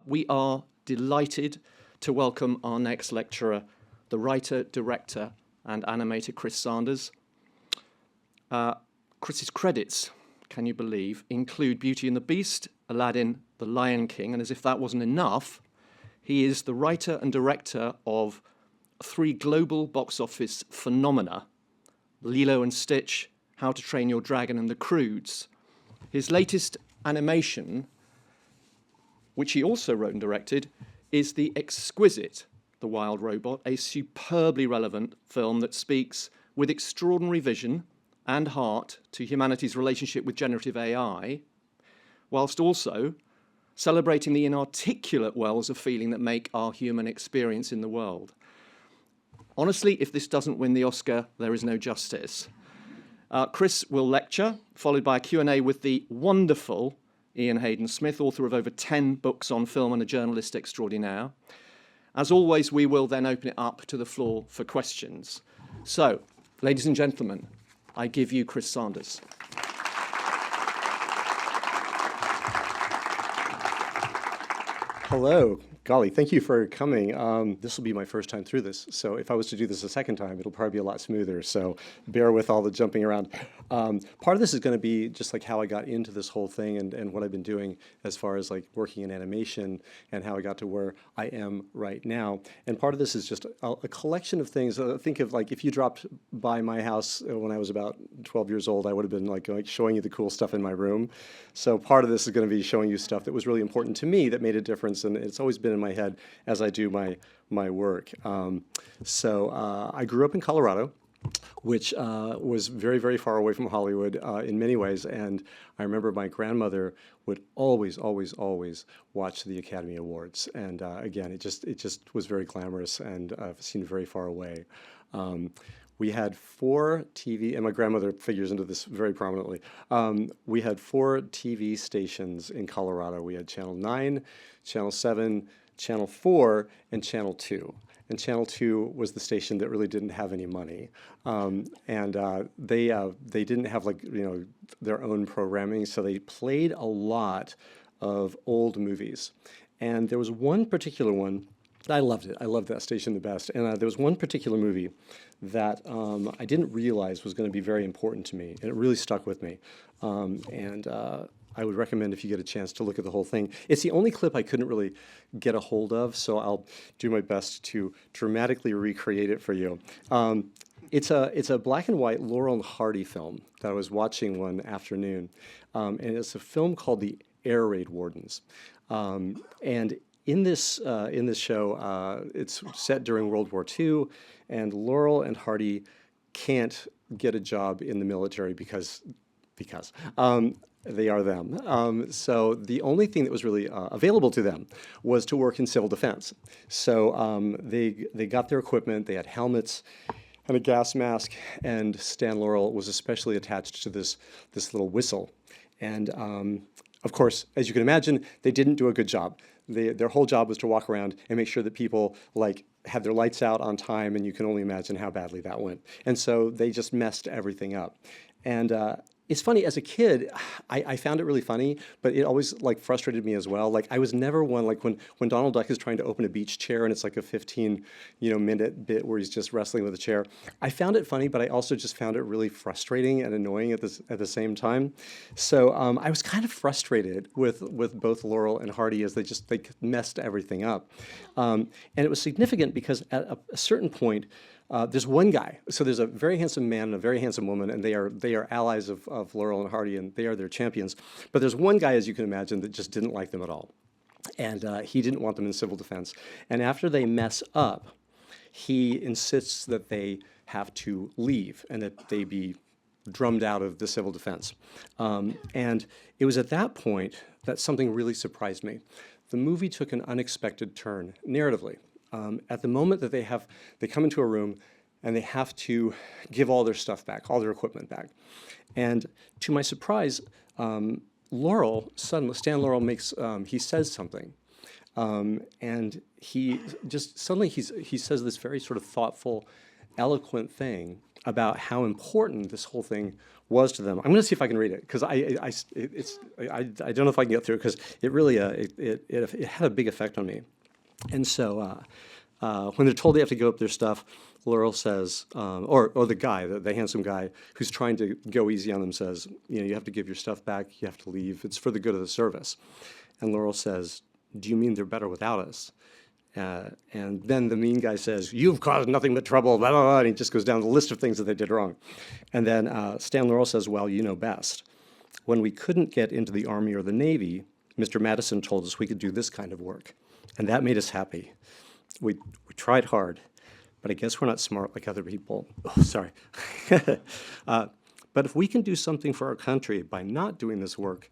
We are delighted to welcome our next lecturer, the writer, director, and animator Chris Sanders. Chris's credits, can you believe, include Beauty and the Beast, Aladdin, The Lion King, and as if that wasn't enough, he is the writer and director of 3 global box office phenomena, Lilo and Stitch, How to Train Your Dragon, and The Croods. His latest animation, which he also wrote and directed, is the exquisite The Wild Robot, a superbly relevant film that speaks with extraordinary vision and heart to humanity's relationship with generative AI, whilst also celebrating the inarticulate wells of feeling that make our human experience in the world. Honestly, if this doesn't win the Oscar, there is no justice. Chris will lecture, followed by a Q&A with the wonderful Ian Hayden-Smith, author of over 10 books on film and a journalist extraordinaire. As always, we will then open it up to the floor for questions. So, ladies and gentlemen, I give you Chris Sanders. Hello. Golly, thank you for coming. This will be my first time through this, so if I was to do this a second time, it'll probably be a lot smoother, so bear with all the jumping around. Part of this is going to be just like how I got into this whole thing and what I've been doing as far as like working in animation and how I got to where I am right now. And part of this is just a collection of things. Think of like if you dropped by my house when I was about 12 years old, I would have been like showing you the cool stuff in my room. So part of this is going to be showing you stuff that was really important to me that made a difference, and it's always been in my head as I do my work. I grew up in Colorado, which was very, very far away from Hollywood in many ways, and I remember my grandmother would always, always, always watch the Academy Awards, and again, it just was very glamorous and seemed very far away. We had 4 TV, and my grandmother figures into this very prominently. We had 4 TV stations in Colorado. We had Channel 9, Channel 7, Channel 4, and Channel 2. And Channel 2 was the station that really didn't have any money. They didn't have their own programming, so they played a lot of old movies. And there was one particular one, I loved it. I loved that station the best. And there was one particular movie that I didn't realize was going to be very important to me, and it really stuck with me. I would recommend if you get a chance to look at the whole thing. It's the only clip I couldn't really get a hold of, so I'll do my best to dramatically recreate it for you. It's a black and white Laurel and Hardy film that I was watching one afternoon, and it's a film called The Air Raid Wardens. And in this show, it's set during World War II, and Laurel and Hardy can't get a job in the military because they are them. So the only thing that was really available to them was to work in civil defense. So they got their equipment, they had helmets and a gas mask, and Stan Laurel was especially attached to this little whistle. And of course, as you can imagine, they didn't do a good job. Their whole job was to walk around and make sure that people had their lights out on time, and you can only imagine how badly that went. And so they just messed everything up. And it's funny, as a kid, I found it really funny, but it always frustrated me as well. I was never one, when Donald Duck is trying to open a beach chair and it's like a 15-minute bit where he's just wrestling with a chair. I found it funny, but I also just found it really frustrating and annoying at the same time. So I was kind of frustrated with both Laurel and Hardy as they messed everything up. And it was significant because at a certain point, there's one guy. So there's a very handsome man and a very handsome woman, and they are allies of Laurel and Hardy, and they are their champions. But there's one guy, as you can imagine, that just didn't like them at all. And he didn't want them in civil defense. And after they mess up, he insists that they have to leave and that they be drummed out of the civil defense. And it was at that point that something really surprised me. The movie took an unexpected turn narratively. At the moment that they come into a room and they have to give all their stuff back, all their equipment back. And to my surprise, Stan Laurel he says something. And he says this very sort of thoughtful, eloquent thing. about how important this whole thing was to them. I'm going to see if I can read it, because I don't know if I can get through it, because it really it had a big effect on me. And so when they're told they have to go up their stuff, Laurel says, or the guy, the handsome guy who's trying to go easy on them says, you have to give your stuff back, you have to leave, it's for the good of the service. And Laurel says, do you mean they're better without us? And then the mean guy says, you've caused nothing but trouble, blah, blah, blah, and he just goes down the list of things that they did wrong. And then Stan Laurel says, well, you know best. When we couldn't get into the Army or the Navy, Mr. Madison told us we could do this kind of work. And that made us happy. We tried hard, but I guess we're not smart like other people. Oh, sorry. But if we can do something for our country by not doing this work,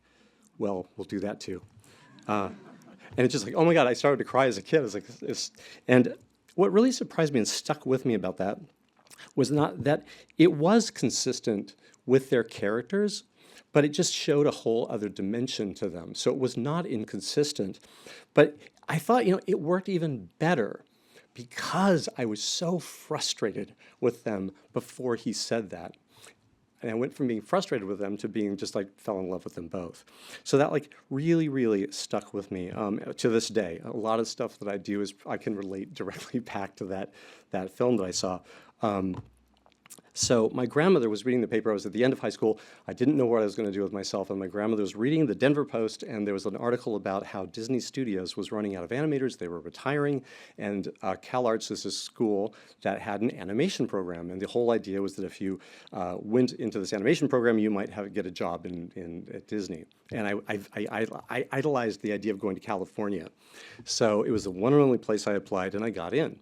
well, we'll do that too. And it's just like, oh my God, I started to cry as a kid. And what really surprised me and stuck with me about that was not that it was consistent with their characters, but it just showed a whole other dimension to them. So it was not inconsistent. But I thought, it worked even better because I was so frustrated with them before he said that. And I went from being frustrated with them to being just fell in love with them both. So that really, really stuck with me to this day. A lot of stuff that I do is I can relate directly back to that film that I saw. So my grandmother was reading the paper. I was at the end of high school. I didn't know what I was going to do with myself, and my grandmother was reading the Denver Post, and there was an article about how Disney Studios was running out of animators. They were retiring, and CalArts is a school that had an animation program, and the whole idea was that if you went into this animation program, you might get a job at Disney. And I idolized the idea of going to California. So it was the one and only place I applied, and I got in.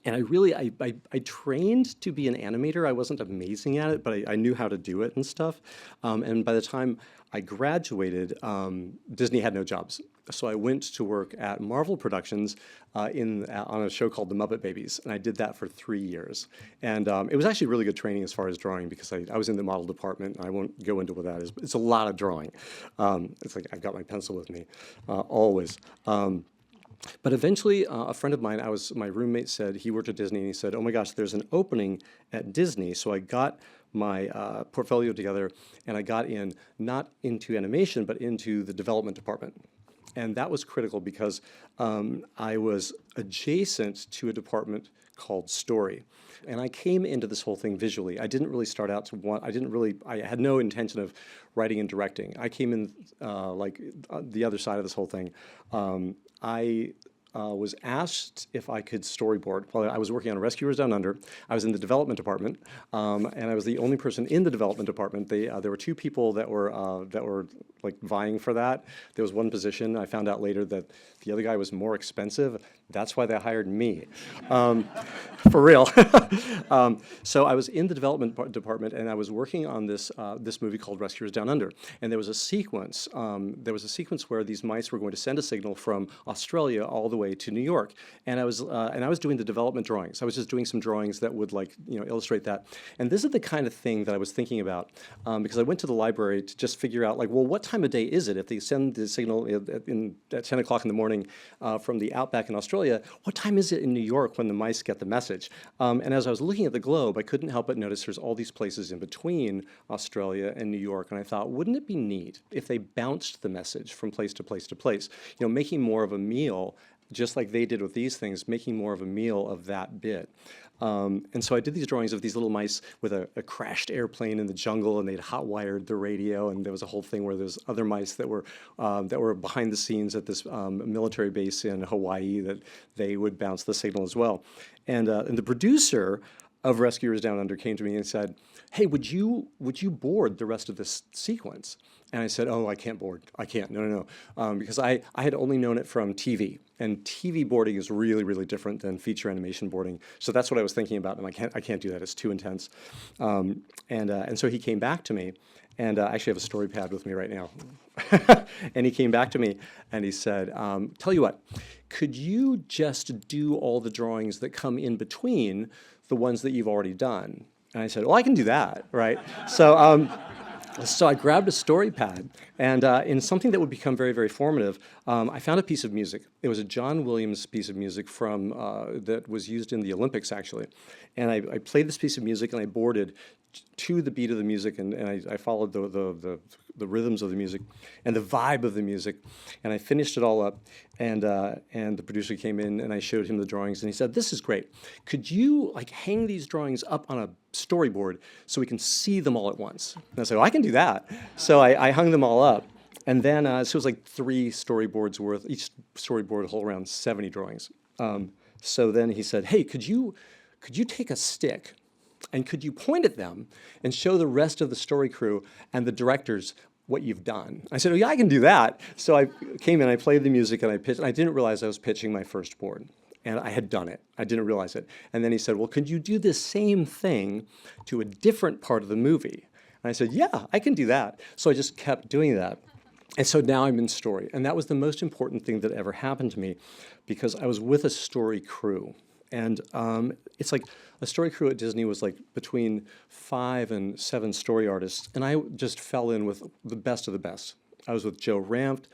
And I trained to be an animator. I wasn't amazing at it, but I knew how to do it and stuff. And by the time I graduated, Disney had no jobs. So I went to work at Marvel Productions on a show called The Muppet Babies, and I did that for 3 years. And it was actually really good training as far as drawing, because I was in the model department, and I won't go into what that is, but it's a lot of drawing. It's like I've got my pencil with me always. But eventually, a friend of mine, my roommate said, he worked at Disney, and he said, oh my gosh, there's an opening at Disney. So I got my portfolio together, and I got not into animation, but into the development department. And that was critical because I was adjacent to a department called story. And I came into this whole thing visually. I didn't really start out I had no intention of writing and directing. I came in the other side of this whole thing. I was asked if I could storyboard. Well, I was working on Rescuers Down Under. I was in the development department, and I was the only person in the development department. There were two people that were vying for that. There was one position. I found out later that the other guy was more expensive. That's why they hired me, for real. So I was in the development department, and I was working on this movie called Rescuers Down Under. And there was a sequence. Where these mice were going to send a signal from Australia all the way to New York. And I was doing the development drawings. I was just doing some drawings that would illustrate that. And this is the kind of thing that I was thinking about, because I went to the library to just figure out what time of day is it? If they send the signal at 10 o'clock in the morning from the outback in Australia, what time is it in New York when the mice get the message? And as I was looking at the globe, I couldn't help but notice there's all these places in between Australia and New York. And I thought, wouldn't it be neat if they bounced the message from place to place to place, making more of a meal, just like they did with these things, making more of a meal of that bit. And so I did these drawings of these little mice with a crashed airplane in the jungle, and they'd hot-wired the radio, and there was a whole thing where there's other mice that were behind the scenes at this military base in Hawaii that they would bounce the signal as well. And the producer of Rescuers Down Under came to me and said, hey, would you board the rest of this sequence? And I said, oh, I can't board. I can't. No. Because I had only known it from TV. And TV boarding is really, really different than feature animation boarding. So that's what I was thinking about. And I can't do that. It's too intense. And so he came back to me. And I actually have a story pad with me right now. And he came back to me and he said, tell you what, could you just do all the drawings that come in between the ones that you've already done? And I said, well, I can do that, right? So So I grabbed a story pad, and in something that would become very, very formative, I found a piece of music. It was a John Williams piece of music from that was used in the Olympics, actually. And I played this piece of music, and I boarded to the beat of the music, and I followed the rhythms of the music and the vibe of the music, and I finished it all up. And the producer came in, and I showed him the drawings, and he said, "This is great. Could you like hang these drawings up on a storyboard so we can see them all at once?" And I said, "Oh, I can do that." So I hung them all up, and then so it was like 3 storyboards worth. Each storyboard hold around 70 drawings. So then he said, "Hey, could you take a stick, and could you point at them and show the rest of the story crew and the directors what you've done?" I said, "Oh yeah, I can do that." So I came in, I played the music, and I pitched. And I didn't realize I was pitching my first board, and I had done it. I didn't realize it. And then he said, "Well, could you do this same thing to a different part of the movie?" And I said, "Yeah, I can do that." So I just kept doing that. And so now I'm in story. And that was the most important thing that ever happened to me, because I was with a story crew. And it's like a story crew at Disney was like between 5 and 7 story artists. And I just fell in with the best of the best. I was with Joe Ranft,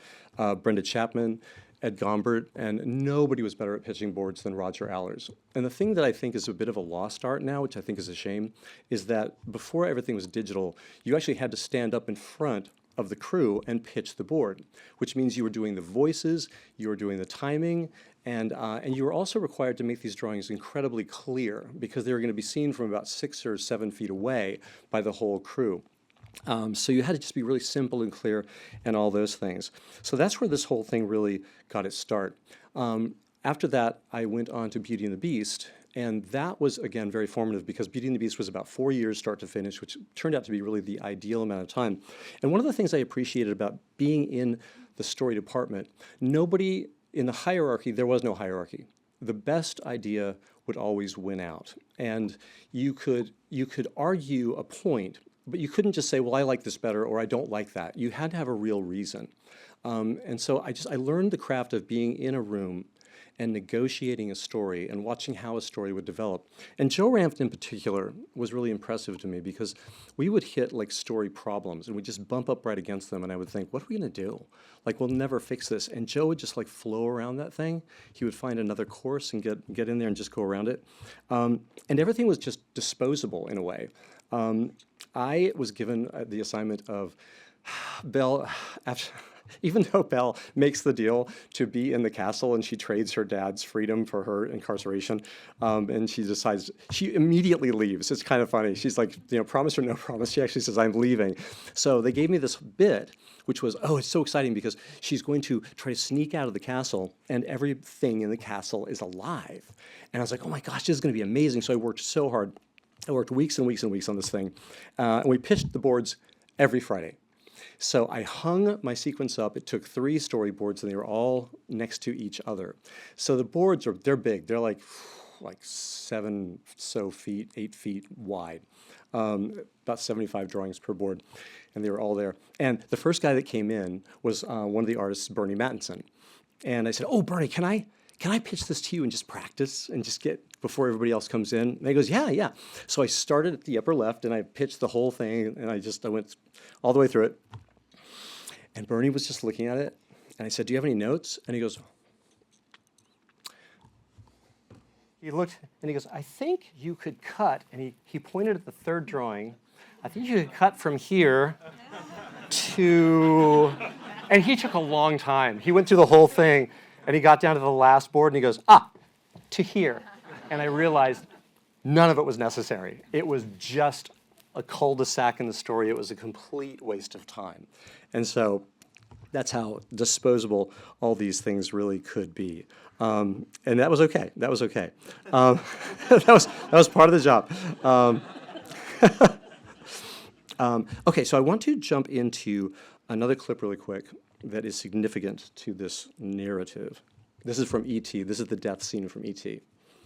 Brenda Chapman, Ed Gombert, and nobody was better at pitching boards than Roger Allers. And the thing that I think is a bit of a lost art now, which I think is a shame, is that before everything was digital, you actually had to stand up in front of the crew and pitch the board, which means you were doing the voices, you were doing the timing, and you were also required to make these drawings incredibly clear, because they were going to be seen from about 6 or 7 feet away by the whole crew. So you had to just be really simple and clear and all those things. So that's where this whole thing really got its start. After that, I went on to Beauty and the Beast, and that was, again, very formative, because Beauty and the Beast was about 4 years start to finish, which turned out to be really the ideal amount of time. And one of the things I appreciated about being in the story department, nobody in the hierarchy, there was no hierarchy. The best idea would always win out. And you could argue a point, but you couldn't just say, well, I like this better, or I don't like that. You had to have a real reason. And so I learned the craft of being in a room and negotiating a story and watching how a story would develop. And Joe Ranft in particular was really impressive to me, because we would hit like story problems and we'd just bump up right against them, and I would think, what are we gonna do? Like, we'll never fix this. And Joe would just like flow around that thing. He would find another course and get in there and just go around it. And everything was just disposable in a way. I was given the assignment of Belle, even though Belle makes the deal to be in the castle and she trades her dad's freedom for her incarceration, and she decides, she immediately leaves. It's kind of funny. She's like, promise or no promise. She actually says, I'm leaving. So they gave me this bit, which was, oh, it's so exciting, because she's going to try to sneak out of the castle and everything in the castle is alive. And I was like, oh my gosh, this is going to be amazing. So I worked so hard. I worked weeks and weeks and weeks on this thing. And we pitched the boards every Friday. So I hung my sequence up. It took 3 storyboards, and they were all next to each other. So the boards they're big. They're like 7 feet, 8 feet wide, about 75 drawings per board, and they were all there. And the first guy that came in was one of the artists, Bernie Mattinson. And I said, oh, Bernie, can I pitch this to you and just practice and just get before everybody else comes in? And he goes, yeah. So I started at the upper left, and I pitched the whole thing, and I went all the way through it. And Bernie was just looking at it, and I said, do you have any notes? And he goes, he looked, and he goes, I think you could cut, and he pointed at the 3rd drawing, I think you could cut from here to, and he took a long time. He went through the whole thing, and he got down to the last board, and he goes, to here. And I realized none of it was necessary. It was just a cul-de-sac in the story. It was a complete waste of time. And so that's how disposable all these things really could be. And that was okay. That was okay. That was part of the job. Okay, so I want to jump into another clip really quick that is significant to this narrative. This is from E.T. This is the death scene from E.T.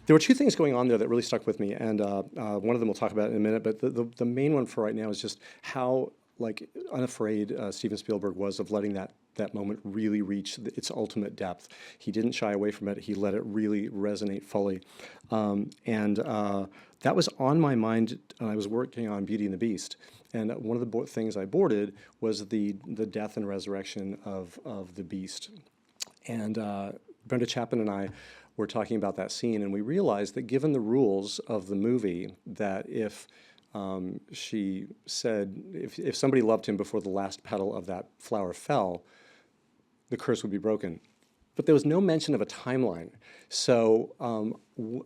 There were 2 things going on there that really stuck with me, and one of them we'll talk about in a minute, but the main one for right now is just how unafraid Steven Spielberg was of letting that that moment really reach its ultimate depth. He didn't shy away from it. He let it really resonate fully. That was on my mind. I was working on Beauty and the Beast. And one of the things I boarded was the death and resurrection of the Beast. And Brenda Chapman and I were talking about that scene, and we realized that given the rules of the movie, that if she said, if somebody loved him before the last petal of that flower fell, the curse would be broken. But there was no mention of a timeline. So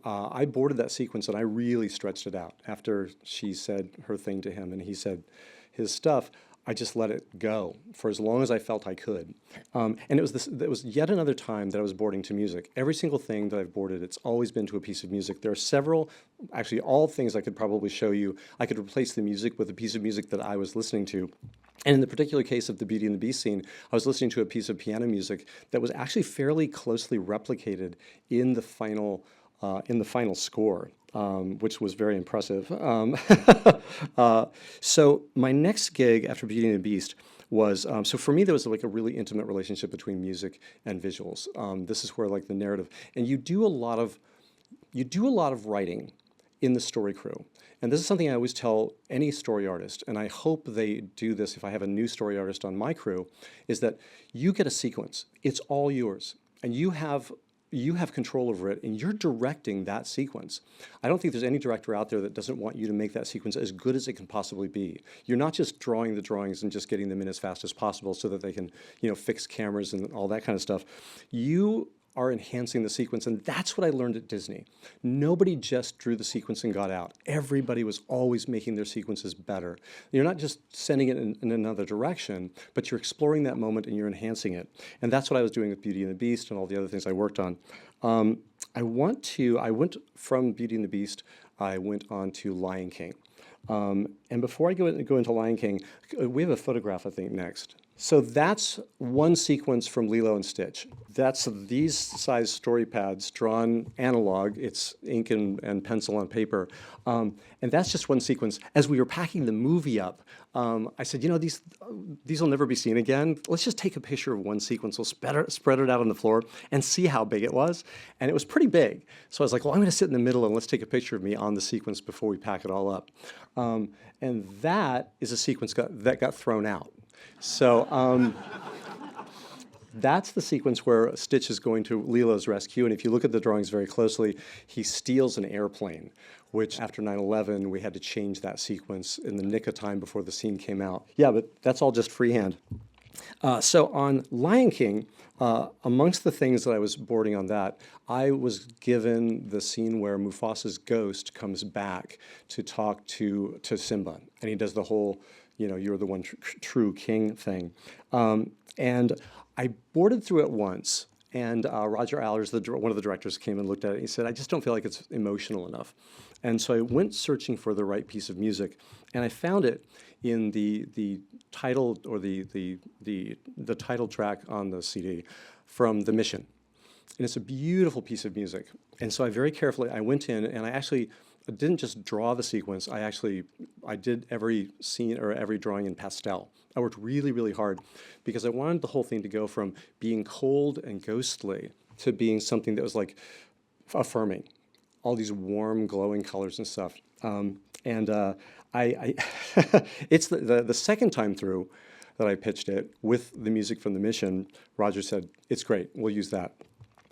I boarded that sequence, and I really stretched it out. After she said her thing to him and he said his stuff, I just let it go for as long as I felt I could. And it was yet another time that I was boarding to music. Every single thing that I've boarded, it's always been to a piece of music. There are several, actually all things I could probably show you. I could replace the music with a piece of music that I was listening to. And in the particular case of the Beauty and the Beast scene, I was listening to a piece of piano music that was actually fairly closely replicated in the final score. Which was very impressive. So my next gig after Beauty and the Beast was, so for me there was like a really intimate relationship between music and visuals. This is where like the narrative, and you do a lot of writing in the story crew. And this is something I always tell any story artist, and I hope they do this if I have a new story artist on my crew, is that you get a sequence. It's all yours, and you have control over it, and you're directing that sequence. I don't think there's any director out there that doesn't want you to make that sequence as good as it can possibly be. You're not just drawing the drawings and just getting them in as fast as possible so that they can, fix cameras and all that kind of stuff. You are enhancing the sequence, and that's what I learned at Disney. Nobody just drew the sequence and got out. Everybody was always making their sequences better. You're not just sending it in another direction, but you're exploring that moment and you're enhancing it. And that's what I was doing with Beauty and the Beast and all the other things I worked on. I went from Beauty and the Beast, I went on to Lion King. And before I go into Lion King, we have a photograph, I think, next. So that's one sequence from Lilo and Stitch. That's these size story pads drawn analog. It's ink and pencil on paper. And that's just one sequence. As we were packing the movie up, I said, these will never be seen again. Let's just take a picture of one sequence. We'll spread it out on the floor and see how big it was. And it was pretty big. So I was like, well, I'm going to sit in the middle and let's take a picture of me on the sequence before we pack it all up. And that is a sequence that got thrown out. So that's the sequence where Stitch is going to Lilo's rescue, and if you look at the drawings very closely, he steals an airplane, which after 9/11, we had to change that sequence in the nick of time before the scene came out. Yeah, but that's all just freehand. So on Lion King, amongst the things that I was boarding on that, I was given the scene where Mufasa's ghost comes back to talk to Simba, and he does the whole, you're the one true king thing. And I boarded through it once, and Roger Allers, one of the directors, came and looked at it, and he said, I just don't feel like it's emotional enough. And so I went searching for the right piece of music, and I found it in the title, or the title track on the CD from The Mission. And it's a beautiful piece of music. And so I went in, and I didn't just draw the sequence, I did every scene or every drawing in pastel. I worked really, really hard because I wanted the whole thing to go from being cold and ghostly to being something that was like affirming, all these warm, glowing colors and stuff. It's the second time through that I pitched it with the music from The Mission. Roger said, it's great, we'll use that.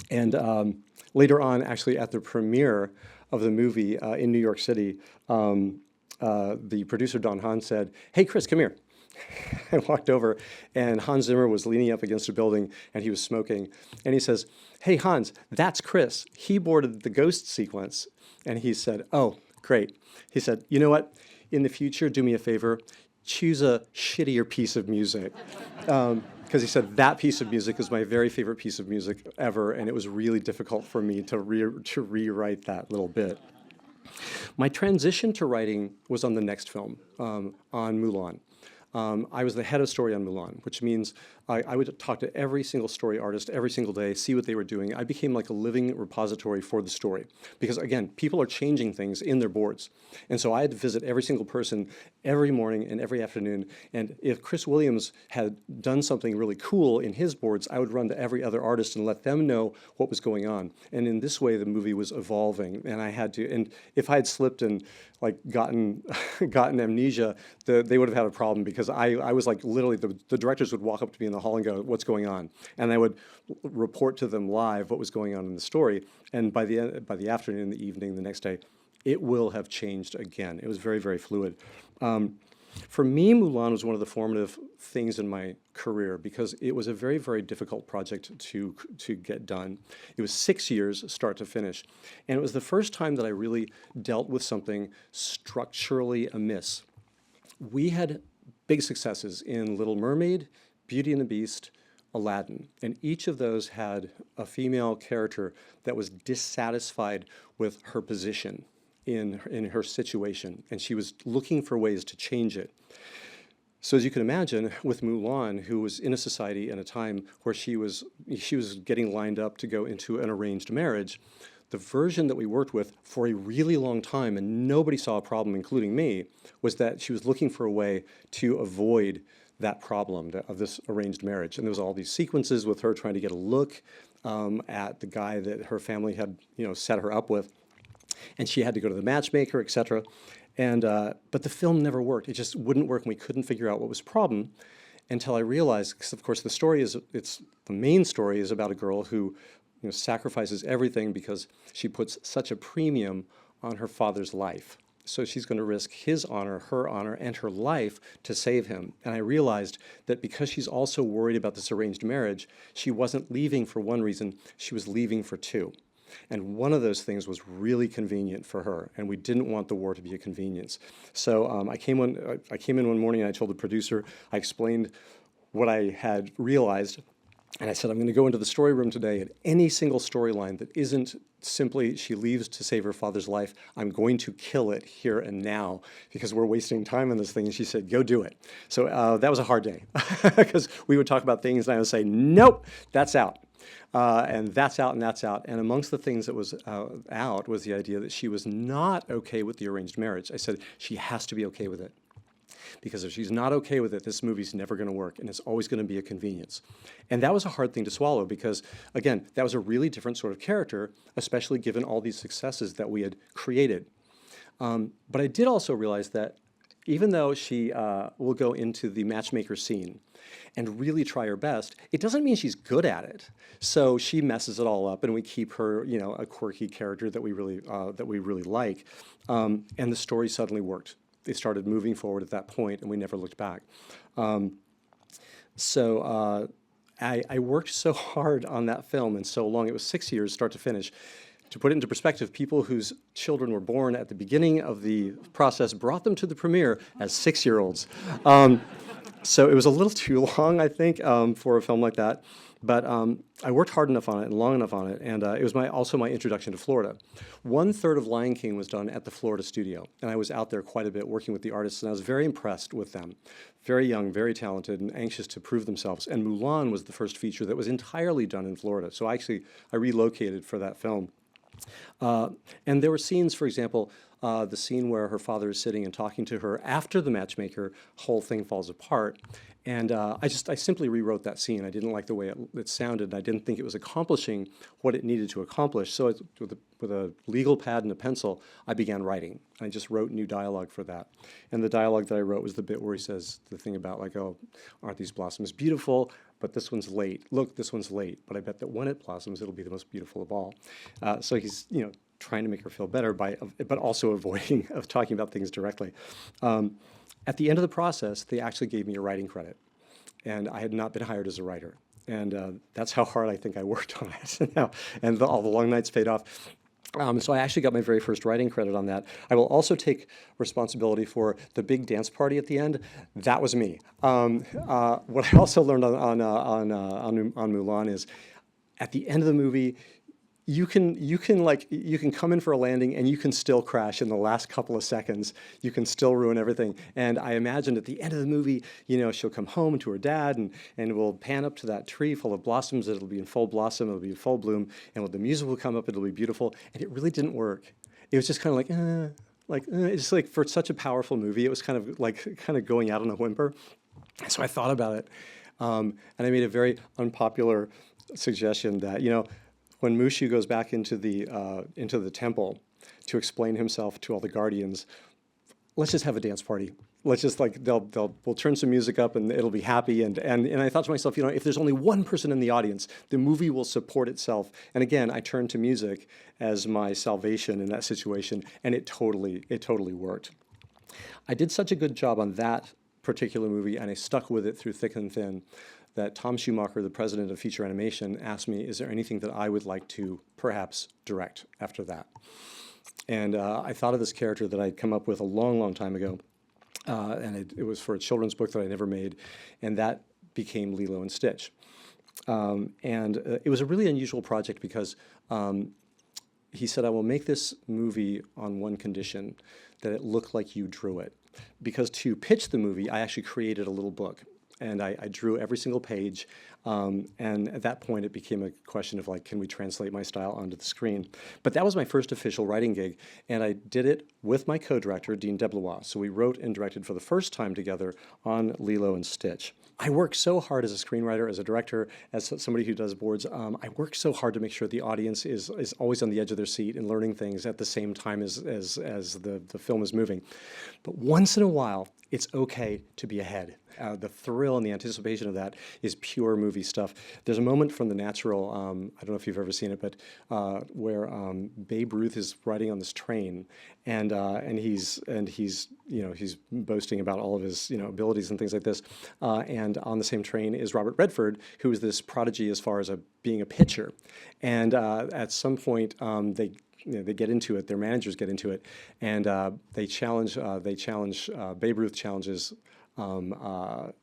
And later on, actually at the premiere of the movie in New York City, the producer, Don Hahn, said, hey, Chris, come here. I walked over, and Hans Zimmer was leaning up against a building, and he was smoking. And he says, hey, Hans, that's Chris. He boarded the ghost sequence. And he said, oh, great. He said, you know what? In the future, do me a favor. Choose a shittier piece of music. Because he said that piece of music is my very favorite piece of music ever, and it was really difficult for me to rewrite that little bit. My transition to writing was on the next film, on Mulan. I was the head of story on Mulan, which means I would talk to every single story artist every single day, see what they were doing. I became like a living repository for the story. Because again, people are changing things in their boards. And so I had to visit every single person every morning and every afternoon. And if Chris Williams had done something really cool in his boards, I would run to every other artist and let them know what was going on. And in this way, the movie was evolving. And I had to, and if I had slipped and like gotten amnesia, they would have had a problem, because I was like literally, the directors would walk up to me in the hall and go, "What's going on?" And I would report to them live what was going on in the story. And by the afternoon, the evening, the next day, it will have changed again. It was very, very fluid. For me, Mulan was one of the formative things in my career, because it was a very, very difficult project to get done. It was 6 years, start to finish. And it was the first time that I really dealt with something structurally amiss. We had big successes in Little Mermaid, Beauty and the Beast, Aladdin, and each of those had a female character that was dissatisfied with her position in her situation, and she was looking for ways to change it. So as you can imagine, with Mulan, who was in a society and a time where she was getting lined up to go into an arranged marriage, the version that we worked with for a really long time, and nobody saw a problem, including me, was that she was looking for a way to avoid that problem of this arranged marriage. And there was all these sequences with her trying to get a look at the guy that her family had, set her up with. And she had to go to the matchmaker, etc. And but the film never worked. It just wouldn't work, and we couldn't figure out what was the problem until I realized, because of course the main story is about a girl who sacrifices everything because she puts such a premium on her father's life. So she's going to risk his honor, her honor, and her life to save him. And I realized that because she's also worried about this arranged marriage, she wasn't leaving for one reason, she was leaving for two. And one of those things was really convenient for her, and we didn't want the war to be a convenience. So I came in one morning and I told the producer, I explained what I had realized, and I said, I'm going to go into the story room today, and any single storyline that isn't simply she leaves to save her father's life, I'm going to kill it here and now, because we're wasting time on this thing. And she said, go do it. So that was a hard day, because we would talk about things and I would say, nope, that's out. And that's out and that's out. And amongst the things that was out was the idea that she was not okay with the arranged marriage. I said, she has to be okay with it. Because if she's not okay with it, this movie's never going to work, and it's always going to be a convenience. And that was a hard thing to swallow, because, again, that was a really different sort of character, especially given all these successes that we had created. But I did also realize that even though she will go into the matchmaker scene and really try her best, it doesn't mean she's good at it. So she messes it all up, and we keep her, a quirky character that we really like. And the story suddenly worked. They started moving forward at that point, and we never looked back. So I worked so hard on that film and so long. It was 6 years, start to finish. To put it into perspective, people whose children were born at the beginning of the process brought them to the premiere as 6-year-olds. So it was a little too long, I think, for a film like that. But I worked hard enough on it and long enough on it, and it was also my introduction to Florida. 1/3 of Lion King was done at the Florida studio, and I was out there quite a bit working with the artists, and I was very impressed with them. Very young, very talented, and anxious to prove themselves. And Mulan was the first feature that was entirely done in Florida. So I relocated for that film. And there were scenes, for example, the scene where her father is sitting and talking to her after the matchmaker, whole thing falls apart. And I simply rewrote that scene. I didn't like the way it sounded, and I didn't think it was accomplishing what it needed to accomplish. So with a legal pad and a pencil, I began writing. I just wrote new dialogue for that. And the dialogue that I wrote was the bit where he says the thing about, like, oh, aren't these blossoms beautiful? But this one's late. Look, this one's late. But I bet that when it blossoms, it'll be the most beautiful of all. So he's, trying to make her feel better but also avoiding of talking about things directly. At the end of the process, they actually gave me a writing credit, and I had not been hired as a writer. And that's how hard I think I worked on it. And all the long nights paid off. So I actually got my very first writing credit on that. I will also take responsibility for the big dance party at the end. That was me. What I also learned on Mulan is, at the end of the movie, you can come in for a landing and you can still crash in the last couple of seconds. You can still ruin everything. And I imagined at the end of the movie, she'll come home to her dad and we'll pan up to that tree full of blossoms. It'll be in full blossom. It'll be in full bloom. And when the music will come up, it'll be beautiful. And it really didn't work. It was just kind of it's like for such a powerful movie, it was kind of going out on a whimper. So I thought about it. And I made a very unpopular suggestion that, when Mushu goes back into the temple to explain himself to all the guardians, let's just have a dance party. Let's just we'll turn some music up and it'll be happy. And I thought to myself, if there's only one person in the audience, the movie will support itself. And again, I turned to music as my salvation in that situation, and it totally worked. I did such a good job on that particular movie, and I stuck with it through thick and thin, that Tom Schumacher, the president of feature animation, asked me, is there anything that I would like to perhaps direct after that? And I thought of this character that I'd come up with a long, long time ago, and it was for a children's book that I never made, and that became Lilo and Stitch. It was a really unusual project because he said, I will make this movie on one condition, that it looked like you drew it. Because to pitch the movie, I actually created a little book. And I drew every single page, and at that point it became a question of can we translate my style onto the screen? But that was my first official writing gig, and I did it with my co-director, Dean DeBlois. So we wrote and directed for the first time together on Lilo and Stitch. I work so hard as a screenwriter, as a director, as somebody who does boards. I work so hard to make sure the audience is always on the edge of their seat and learning things at the same time as the film is moving. But once in a while, it's okay to be ahead. The thrill and the anticipation of that is pure movie stuff. There's a moment from The Natural, I don't know if you've ever seen it, but where Babe Ruth is riding on this train, and he's boasting about all of his abilities and things like this. And on the same train is Robert Redford, who is this prodigy as far as being a pitcher. And at some point they get into it. Their managers get into it, and they challenge. Babe Ruth challenges Robert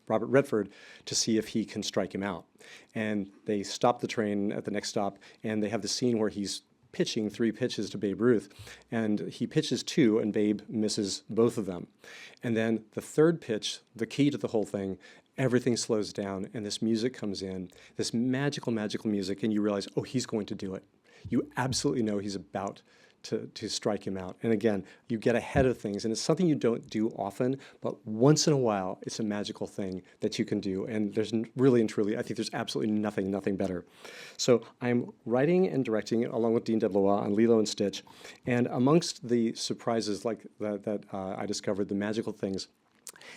Redford to see if he can strike him out. And they stop the train at the next stop, and they have the scene where he's pitching 3 pitches to Babe Ruth, and he pitches 2, and Babe misses both of them. And then the third pitch, the key to the whole thing, everything slows down, and this music comes in, this magical, magical music, and you realize, oh, he's going to do it. You absolutely know he's about to strike him out. And again, you get ahead of things, and it's something you don't do often, but once in a while, it's a magical thing that you can do. And there's really and truly, I think there's absolutely nothing better. So I'm writing and directing along with Dean DeBlois on Lilo and Stitch. And amongst the surprises like that I discovered, the magical things,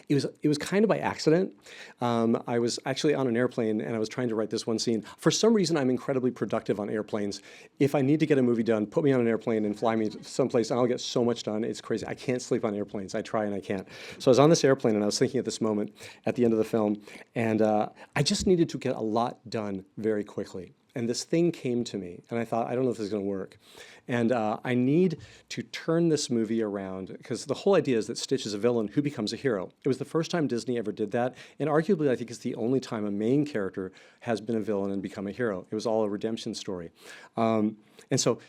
it was kind of by accident. I was actually on an airplane and I was trying to write this one scene. For some reason, I'm incredibly productive on airplanes. If I need to get a movie done, put me on an airplane and fly me someplace and I'll get so much done. It's crazy. I can't sleep on airplanes. I try and I can't. So I was on this airplane and I was thinking at this moment at the end of the film, and I just needed to get a lot done very quickly. And this thing came to me, and I thought, I don't know if this is going to work. And I need to turn this movie around, because the whole idea is that Stitch is a villain who becomes a hero. It was the first time Disney ever did that, and arguably I think it's the only time a main character has been a villain and become a hero. It was all a redemption story. And so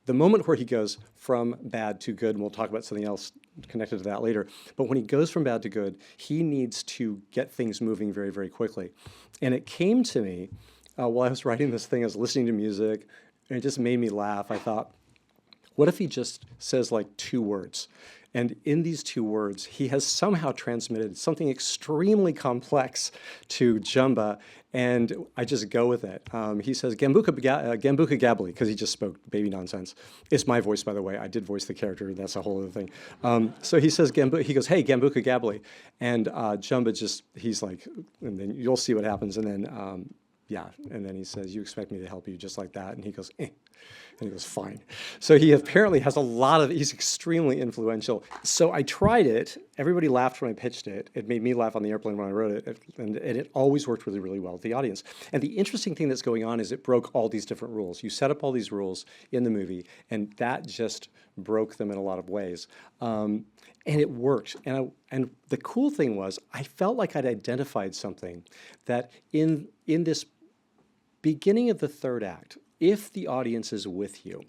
the moment where he goes from bad to good, and we'll talk about something else connected to that later, but when he goes from bad to good, he needs to get things moving very, very quickly. And it came to me while I was writing this thing, I was listening to music, and it just made me laugh. I thought, what if he just says 2 words? And in these 2 words, he has somehow transmitted something extremely complex to Jumba, and I just go with it. He says, Gambuka Gabbly, because he just spoke baby nonsense. It's my voice, by the way. I did voice the character. That's a whole other thing. So he says, he goes, hey, Gambuka Gabbly. And Jumba he's like, and then you'll see what happens. And then, and then he says, you expect me to help you just like that? And he goes, eh. And he goes, fine. So he apparently has he's extremely influential. So I tried it. Everybody laughed when I pitched it. It made me laugh on the airplane when I wrote it. And it always worked really, really well with the audience. And the interesting thing that's going on is it broke all these different rules. You set up all these rules in the movie, and that just broke them in a lot of ways. And it worked. And the cool thing was, I felt like I'd identified something that in this beginning of the third act, if the audience is with you,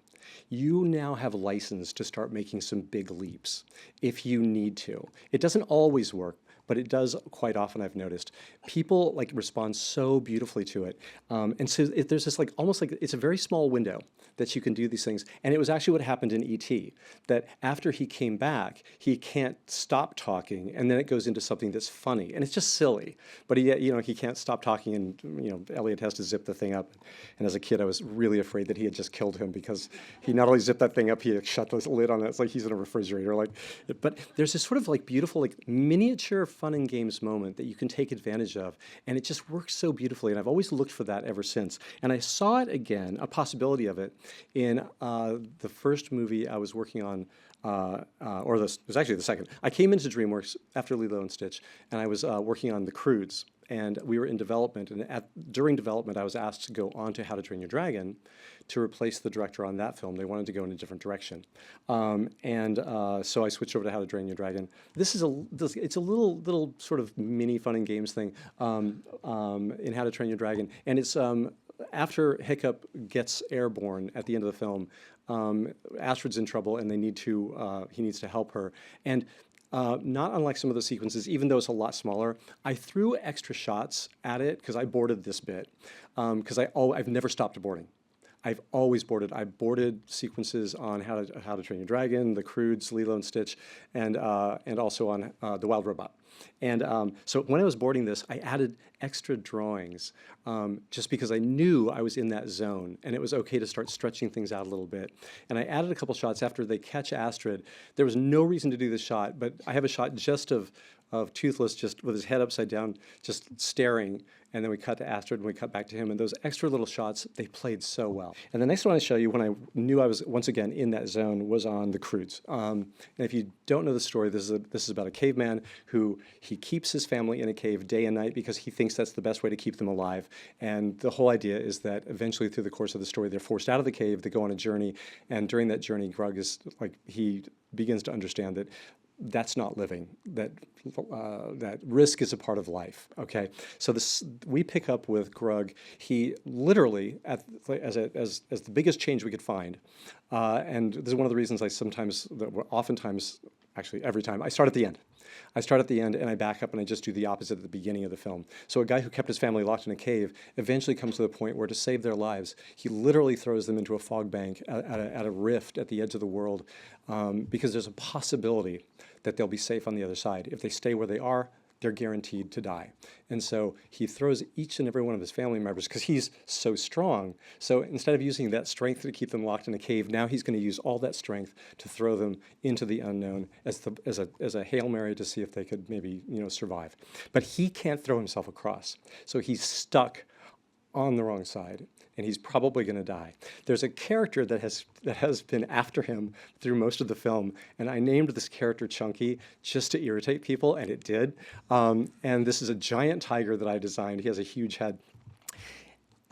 you now have license to start making some big leaps if you need to. It doesn't always work, but it does quite often, I've noticed. People like respond so beautifully to it. And so there's this like, almost like, it's a very small window that you can do these things. And it was actually what happened in E.T., that after he came back, he can't stop talking, and then it goes into something that's funny. And it's just silly, but he can't stop talking, and Elliot has to zip the thing up. And as a kid, I was really afraid that he had just killed him, because he not only zipped that thing up, he had shut the lid on it. It's like he's in a refrigerator. But there's this sort of like beautiful, like miniature fun and games moment that you can take advantage of, and it just works so beautifully. And I've always looked for that ever since. And I saw it again, a possibility of it, in the first movie I was working on, it was actually the second. I came into DreamWorks after Lilo and Stitch, and I was working on The Croods, and we were in development. And during development, I was asked to go on to How to Train Your Dragon to replace the director on that film. They wanted to go in a different direction, so I switched over to How to Train Your Dragon. It's a little sort of mini fun and games thing in How to Train Your Dragon, and it's after Hiccup gets airborne at the end of the film. Astrid's in trouble, and he needs to help her. And not unlike some of the sequences, even though it's a lot smaller, I threw extra shots at it because I boarded this bit, because I've never stopped boarding. I've always boarded. I boarded sequences on How to Train Your Dragon, The Croods, Lilo and Stitch, and also on The Wild Robot. And so when I was boarding this, I added extra drawings just because I knew I was in that zone, and it was okay to start stretching things out a little bit. And I added a couple shots after they catch Astrid. There was no reason to do this shot, but I have a shot just of Toothless just with his head upside down, just staring. And then we cut to Astrid, and we cut back to him. And those extra little shots, they played so well. And the next one I show you, when I knew I was once again in that zone, was on The Croods. And if you don't know the story, this is about a caveman who he keeps his family in a cave day and night because he thinks that's the best way to keep them alive. And the whole idea is that eventually, through the course of the story, they're forced out of the cave. They go on a journey, and during that journey, Grug is like, he begins to understand that that's not living, that risk is a part of life, okay? So we pick up with Grug. He literally, as the biggest change we could find, and this is one of the reasons oftentimes, actually every time, I start at the end. I start at the end, and I back up, and I just do the opposite at the beginning of the film. So a guy who kept his family locked in a cave eventually comes to the point where, to save their lives, he literally throws them into a fog bank at a rift at the edge of the world, because there's a possibility that they'll be safe on the other side. If they stay where they are, they're guaranteed to die. And so he throws each and every one of his family members, because he's so strong. So instead of using that strength to keep them locked in a cave, now he's going to use all that strength to throw them into the unknown as a Hail Mary to see if they could maybe survive. But he can't throw himself across. So he's stuck on the wrong side, and he's probably going to die. There's a character that has been after him through most of the film, and I named this character Chunky just to irritate people, and it did. And this is a giant tiger that I designed. He has a huge head.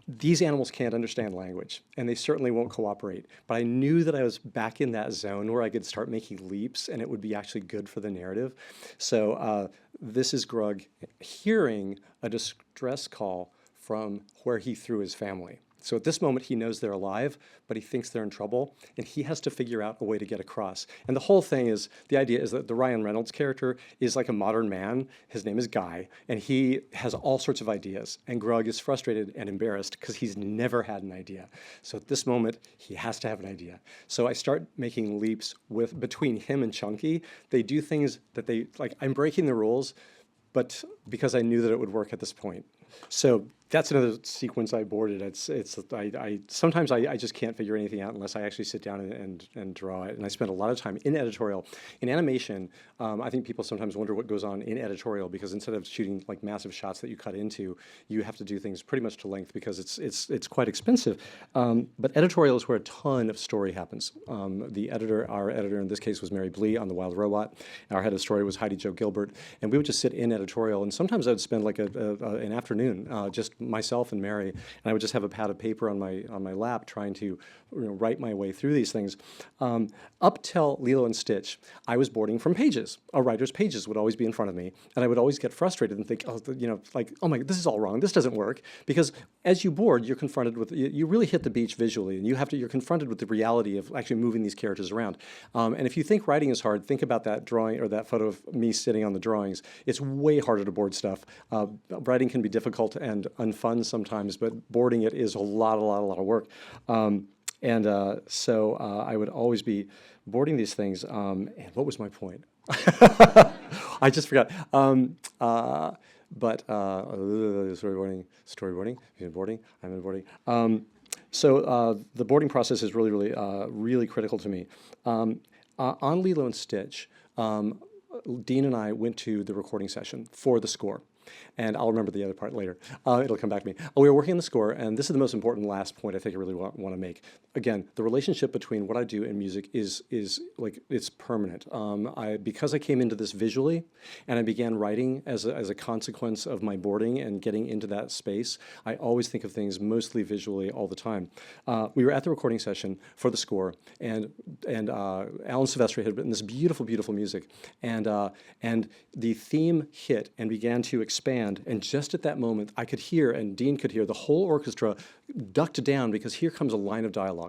These animals can't understand language, and they certainly won't cooperate. But I knew that I was back in that zone where I could start making leaps, and it would be actually good for the narrative. So this is Grug hearing a distress call from where he threw his family. So at this moment, he knows they're alive, but he thinks they're in trouble, and he has to figure out a way to get across. And the whole thing is, the idea is that the Ryan Reynolds character is like a modern man. His name is Guy, and he has all sorts of ideas. And Grug is frustrated and embarrassed because he's never had an idea. So at this moment, he has to have an idea. So I start making leaps between him and Chunky. They do things that I'm breaking the rules, but because I knew that it would work at this point. So that's another sequence I boarded. Sometimes I just can't figure anything out unless I actually sit down and draw it. And I spend a lot of time in editorial. In animation, I think people sometimes wonder what goes on in editorial, because instead of shooting like massive shots that you cut into, you have to do things pretty much to length because it's quite expensive. But editorial is where a ton of story happens. Our editor in this case was Mary Blee on The Wild Robot. Our head of story was Heidi Jo Gilbert, and we would just sit in editorial. And sometimes I would spend like an afternoon just myself and Mary, and I would just have a pad of paper on my lap trying to write my way through these things. Up till Lilo and Stitch, I was boarding from pages. A writer's pages would always be in front of me, and I would always get frustrated and think, oh my, this is all wrong. This doesn't work. Because as you board, you're confronted with, you really hit the beach visually, and you're confronted with the reality of actually moving these characters around. And if you think writing is hard, think about that drawing or that photo of me sitting on the drawings. It's way harder to board stuff. Writing can be difficult and unfun sometimes, but boarding it is a lot of work. So I would always be boarding these things. And what was my point? I just forgot. Storyboarding, I'm in boarding. So the boarding process is really critical to me. On Lilo and Stitch, Dean and I went to the recording session for the score. And I'll remember the other part later. It'll come back to me. We were working on the score, and this is the most important last point I think I really want to make. Again, the relationship between what I do and music is like, it's permanent. Because I came into this visually, and I began writing as a consequence of my boarding and getting into that space, I always think of things mostly visually all the time. We were at the recording session for the score, and Alan Silvestri had written this beautiful music, and the theme hit and began to expand, and just at that moment, I could hear, and Dean could hear, the whole orchestra ducked down because here comes a line of dialogue.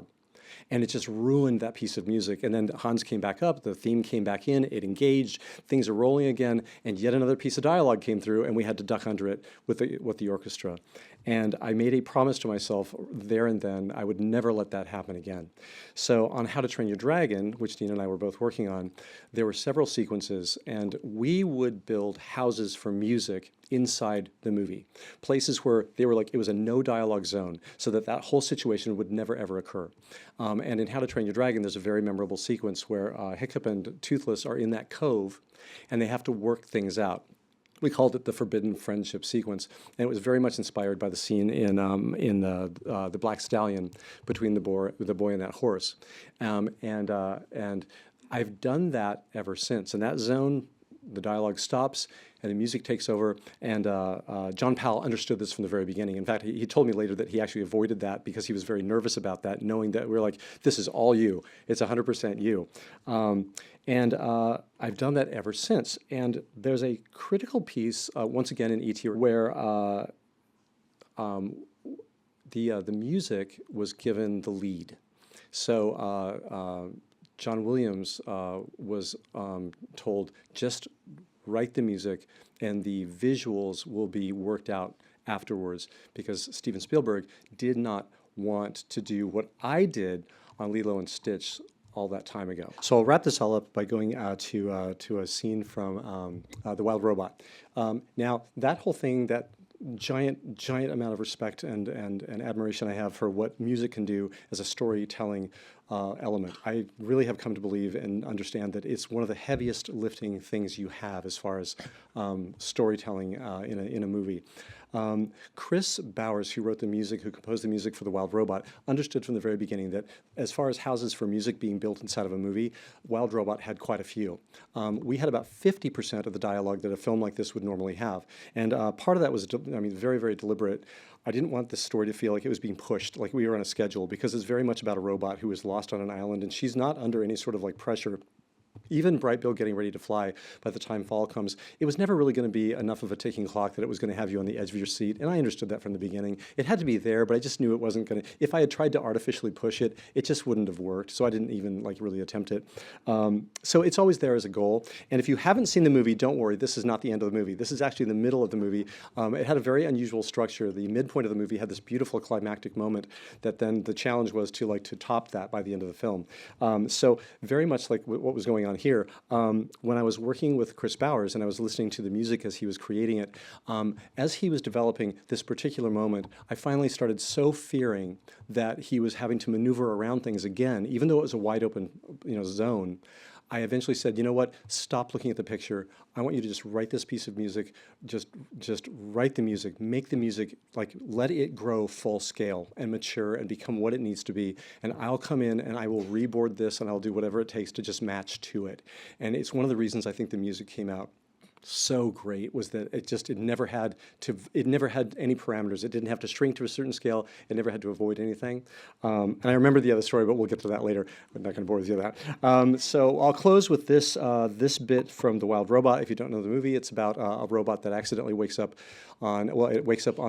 And it just ruined that piece of music. And then Hans came back up, the theme came back in, it engaged, things are rolling again, and yet another piece of dialogue came through, and we had to duck under it with the orchestra. And I made a promise to myself there and then I would never let that happen again. So on How to Train Your Dragon, which Dean and I were both working on, there were several sequences, and we would build houses for music inside the movie. Places where they were like, it was a no dialogue zone, so that whole situation would never ever occur. And in How to Train Your Dragon, there's a very memorable sequence where Hiccup and Toothless are in that cove, and they have to work things out. We called it the Forbidden Friendship sequence, and it was very much inspired by the scene in the Black Stallion between the boy and that horse. And I've done that ever since. In that zone, the dialogue stops and the music takes over, and John Powell understood this from the very beginning. In fact, he told me later that he actually avoided that because he was very nervous about that, knowing that we're like, this is all you. It's 100% you. And I've done that ever since. And there's a critical piece, once again in E.T., where the music was given the lead. So John Williams was told, just write the music and the visuals will be worked out afterwards, because Steven Spielberg did not want to do what I did on Lilo and Stitch all that time ago. So I'll wrap this all up by going to a scene from The Wild Robot. Now, that whole thing, that giant amount of respect and admiration I have for what music can do as a storytelling element. I really have come to believe and understand that it's one of the heaviest lifting things you have as far as storytelling in a movie. Chris Bowers, who wrote the music, who composed the music for The Wild Robot, understood from the very beginning that as far as houses for music being built inside of a movie, Wild Robot had quite a few. We had about 50% of the dialogue that a film like this would normally have. And part of that was, very, very deliberate. I didn't want this story to feel like it was being pushed, like we were on a schedule, because it's very much about a robot who is lost on an island, and she's not under any sort of like pressure. Even Bright Bill getting ready to fly by the time fall comes, it was never really going to be enough of a ticking clock that it was going to have you on the edge of your seat. And I understood that from the beginning. It had to be there, but I just knew it wasn't going to. If I had tried to artificially push it, it just wouldn't have worked. So I didn't even really attempt it. So it's always there as a goal. And if you haven't seen the movie, don't worry. This is not the end of the movie. This is actually the middle of the movie. It had a very unusual structure. The midpoint of the movie had this beautiful climactic moment that then the challenge was to top that by the end of the film. So very much like what was going on here. When I was working with Chris Bowers and I was listening to the music as he was creating it, as he was developing this particular moment, I finally started so fearing that he was having to maneuver around things again, even though it was a wide open zone. I eventually said, you know what, stop looking at the picture. I want you to just write this piece of music, just write the music, make the music, let it grow full scale and mature and become what it needs to be. And I'll come in and I will reboard this and I'll do whatever it takes to just match to it. And it's one of the reasons I think the music came out so great was that it never had any parameters. It didn't have to shrink to a certain scale. It never had to avoid anything. And I remember the other story, but we'll get to that later. I'm not going to bore with you with that. So I'll close with this bit from The Wild Robot. If you don't know the movie, it's about a robot that accidentally wakes up on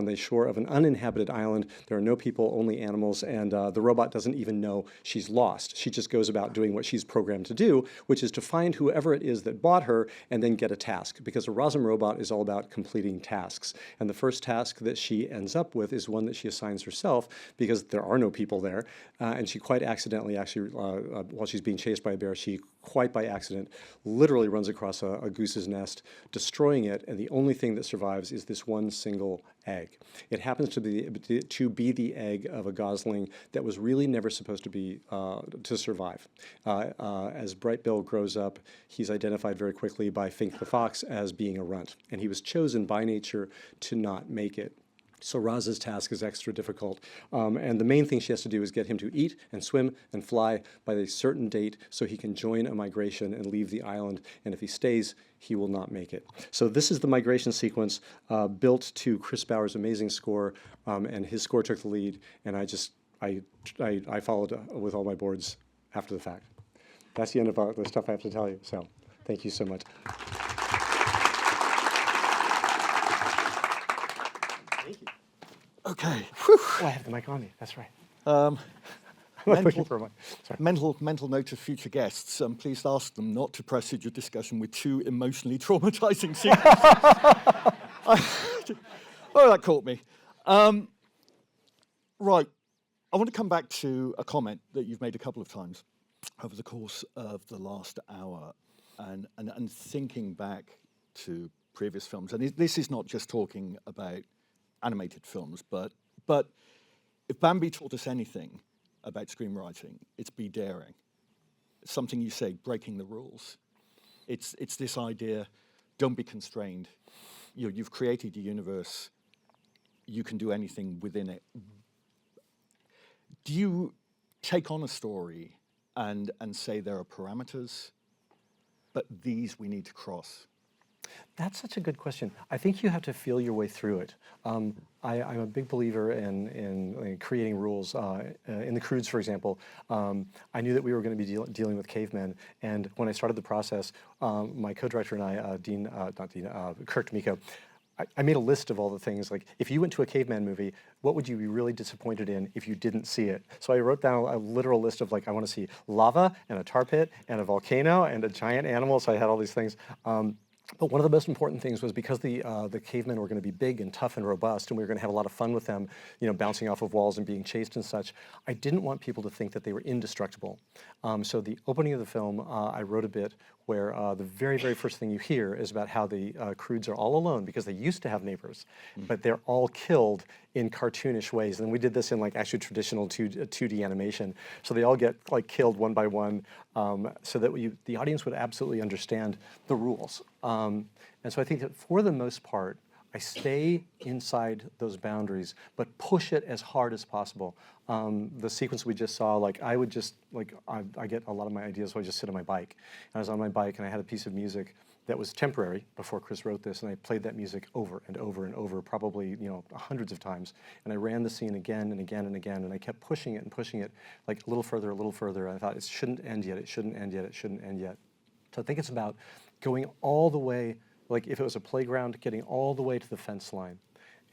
the shore of an uninhabited island. There are no people, only animals, and the robot doesn't even know she's lost. She just goes about doing what she's programmed to do, which is to find whoever it is that bought her and then get a task, because a Rosm robot is all about completing tasks. And the first task that she ends up with is one that she assigns herself, because there are no people there, and she quite accidentally, actually, while she's being chased by a bear, she quite by accident literally runs across a goose's nest, destroying it, and the only thing that survives is this one single egg. It happens to be the egg of a gosling that was really never supposed to be to survive. As Brightbill grows up, he's identified very quickly by Fink the fox as being a runt, and he was chosen by nature to not make it. So Roz's task is extra difficult. And the main thing she has to do is get him to eat and swim and fly by a certain date so he can join a migration and leave the island. And if he stays, he will not make it. So this is the migration sequence built to Chris Bauer's amazing score, and his score took the lead. And I followed with all my boards after the fact. That's the end of the stuff I have to tell you. So thank you so much. Thank you. Okay. Oh, I have the mic on me. That's right. I'm looking for a mic. Sorry. Mental note of future guests. Please ask them not to proceed your discussion with too emotionally traumatizing sequences. Oh, that caught me. Right. I want to come back to a comment that you've made a couple of times over the course of the last hour, and thinking back to previous films. And this is not just talking about animated films, but if Bambi taught us anything about screenwriting, it's be daring. It's something you say, breaking the rules. It's this idea, don't be constrained. You've created a universe, you can do anything within it. Do you take on a story and say there are parameters, but these we need to cross? That's such a good question. I think you have to feel your way through it. I'm a big believer in creating rules. In the Croods, for example, I knew that we were going to be dealing with cavemen, and when I started the process, my co-director and I, Kirk D'Amico, I made a list of all the things, like if you went to a caveman movie, what would you be really disappointed in if you didn't see it? So I wrote down a literal list of, like, I want to see lava and a tar pit and a volcano and a giant animal, so I had all these things. But one of the most important things was, because the cavemen were going to be big and tough and robust, and we were going to have a lot of fun with them, bouncing off of walls and being chased and such, I didn't want people to think that they were indestructible. So the opening of the film, I wrote a bit where the very, very first thing you hear is about how the Croods are all alone because they used to have neighbors, but they're all killed in cartoonish ways. And we did this in, like, actually traditional 2D animation. So they all get, like, killed one by one, so that the audience would absolutely understand the rules. And so I think that for the most part, I stay inside those boundaries, but push it as hard as possible. The sequence we just saw, like, I would just, like, I get a lot of my ideas, so I just sit on my bike. And I was on my bike, and I had a piece of music that was temporary before Chris wrote this, and I played that music over and over and over, probably, hundreds of times. And I ran the scene again and again and again, and I kept pushing it, like, a little further, and I thought, it shouldn't end yet, it shouldn't end yet, it shouldn't end yet. So I think it's about going all the way, like if it was a playground, getting all the way to the fence line.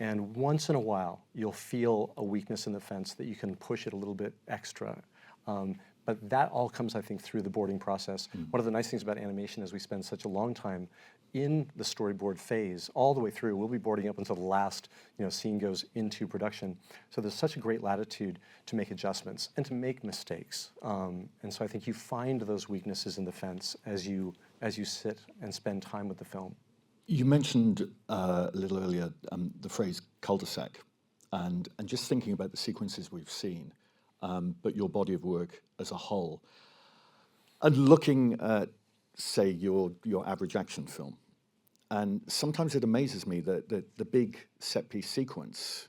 And once in a while, you'll feel a weakness in the fence that you can push it a little bit extra. But that all comes, I think, through the boarding process. One of the nice things about animation is we spend such a long time in the storyboard phase, all the way through. We'll be boarding up until the last scene goes into production. So there's such a great latitude to make adjustments and to make mistakes. And so I think you find those weaknesses in the fence as you sit and spend time with the film. You mentioned a little earlier the phrase cul-de-sac, and just thinking about the sequences we've seen, but your body of work as a whole, and looking at, say, your average action film, and sometimes it amazes me that the big set-piece sequence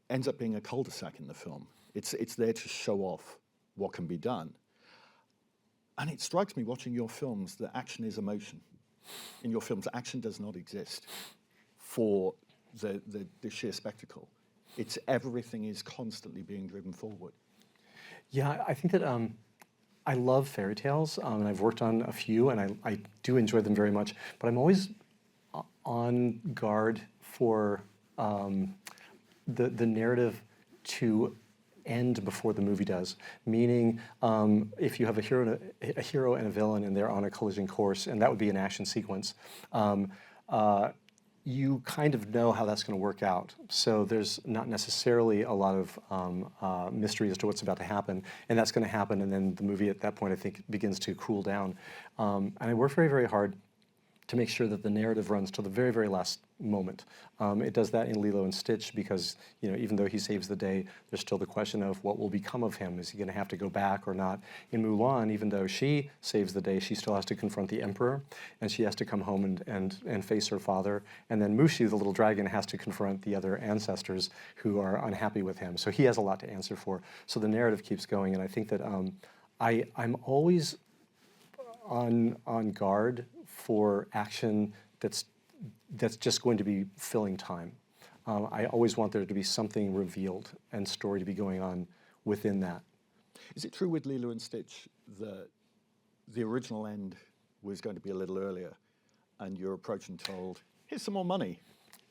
ends up being a cul-de-sac in the film. It's there to show off what can be done. And it strikes me, watching your films, that action is emotion. in your films, action does not exist for the sheer spectacle. It's everything is constantly being driven forward. Yeah, I think that I love fairy tales, and I've worked on a few, and I do enjoy them very much. But I'm always on guard for the narrative to end before the movie does. Meaning, if you have a hero and a villain, and they're on a collision course, and that would be an action sequence. You kind of know how that's going to work out. So there's not necessarily a lot of mystery as to what's about to happen, and that's going to happen, and then the movie at that point, I think, begins to cool down. And I work very, very hard to make sure that the narrative runs to the very, very last moment. It does that in Lilo and Stitch because, even though he saves the day, there's still the question of what will become of him. Is he going to have to go back or not? In Mulan, even though she saves the day, she still has to confront the emperor, and she has to come home and face her father. And then Mushu, the little dragon, has to confront the other ancestors who are unhappy with him. So he has a lot to answer for. So the narrative keeps going, and I think that I'm always on guard for action that's just going to be filling time. I always want there to be something revealed and story to be going on within that. Is it true with Lilo and Stitch that the original end was going to be a little earlier, and you're approached and told, "Here's some more money"?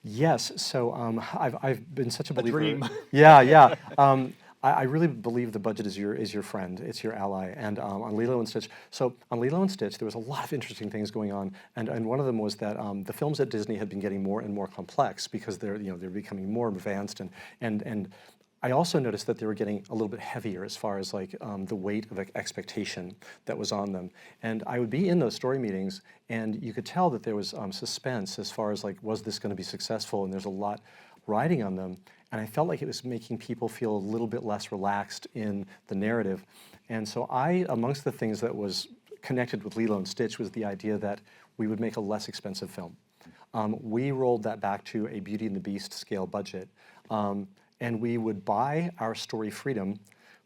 Yes. So I've been such a believer. dream. Yeah. I really believe the budget is your friend. It's your ally. And on Lilo and Stitch, there was a lot of interesting things going on. And one of them was that the films at Disney had been getting more and more complex because they're becoming more advanced. And I also noticed that they were getting a little bit heavier as far as like the weight of expectation that was on them. And I would be in those story meetings, and you could tell that there was suspense as far as like, was this going to be successful? And there's a lot riding on them. And I felt like it was making people feel a little bit less relaxed in the narrative. And so amongst the things that was connected with Lilo and Stitch was the idea that we would make a less expensive film. We rolled that back to a Beauty and the Beast scale budget. And we would buy our story freedom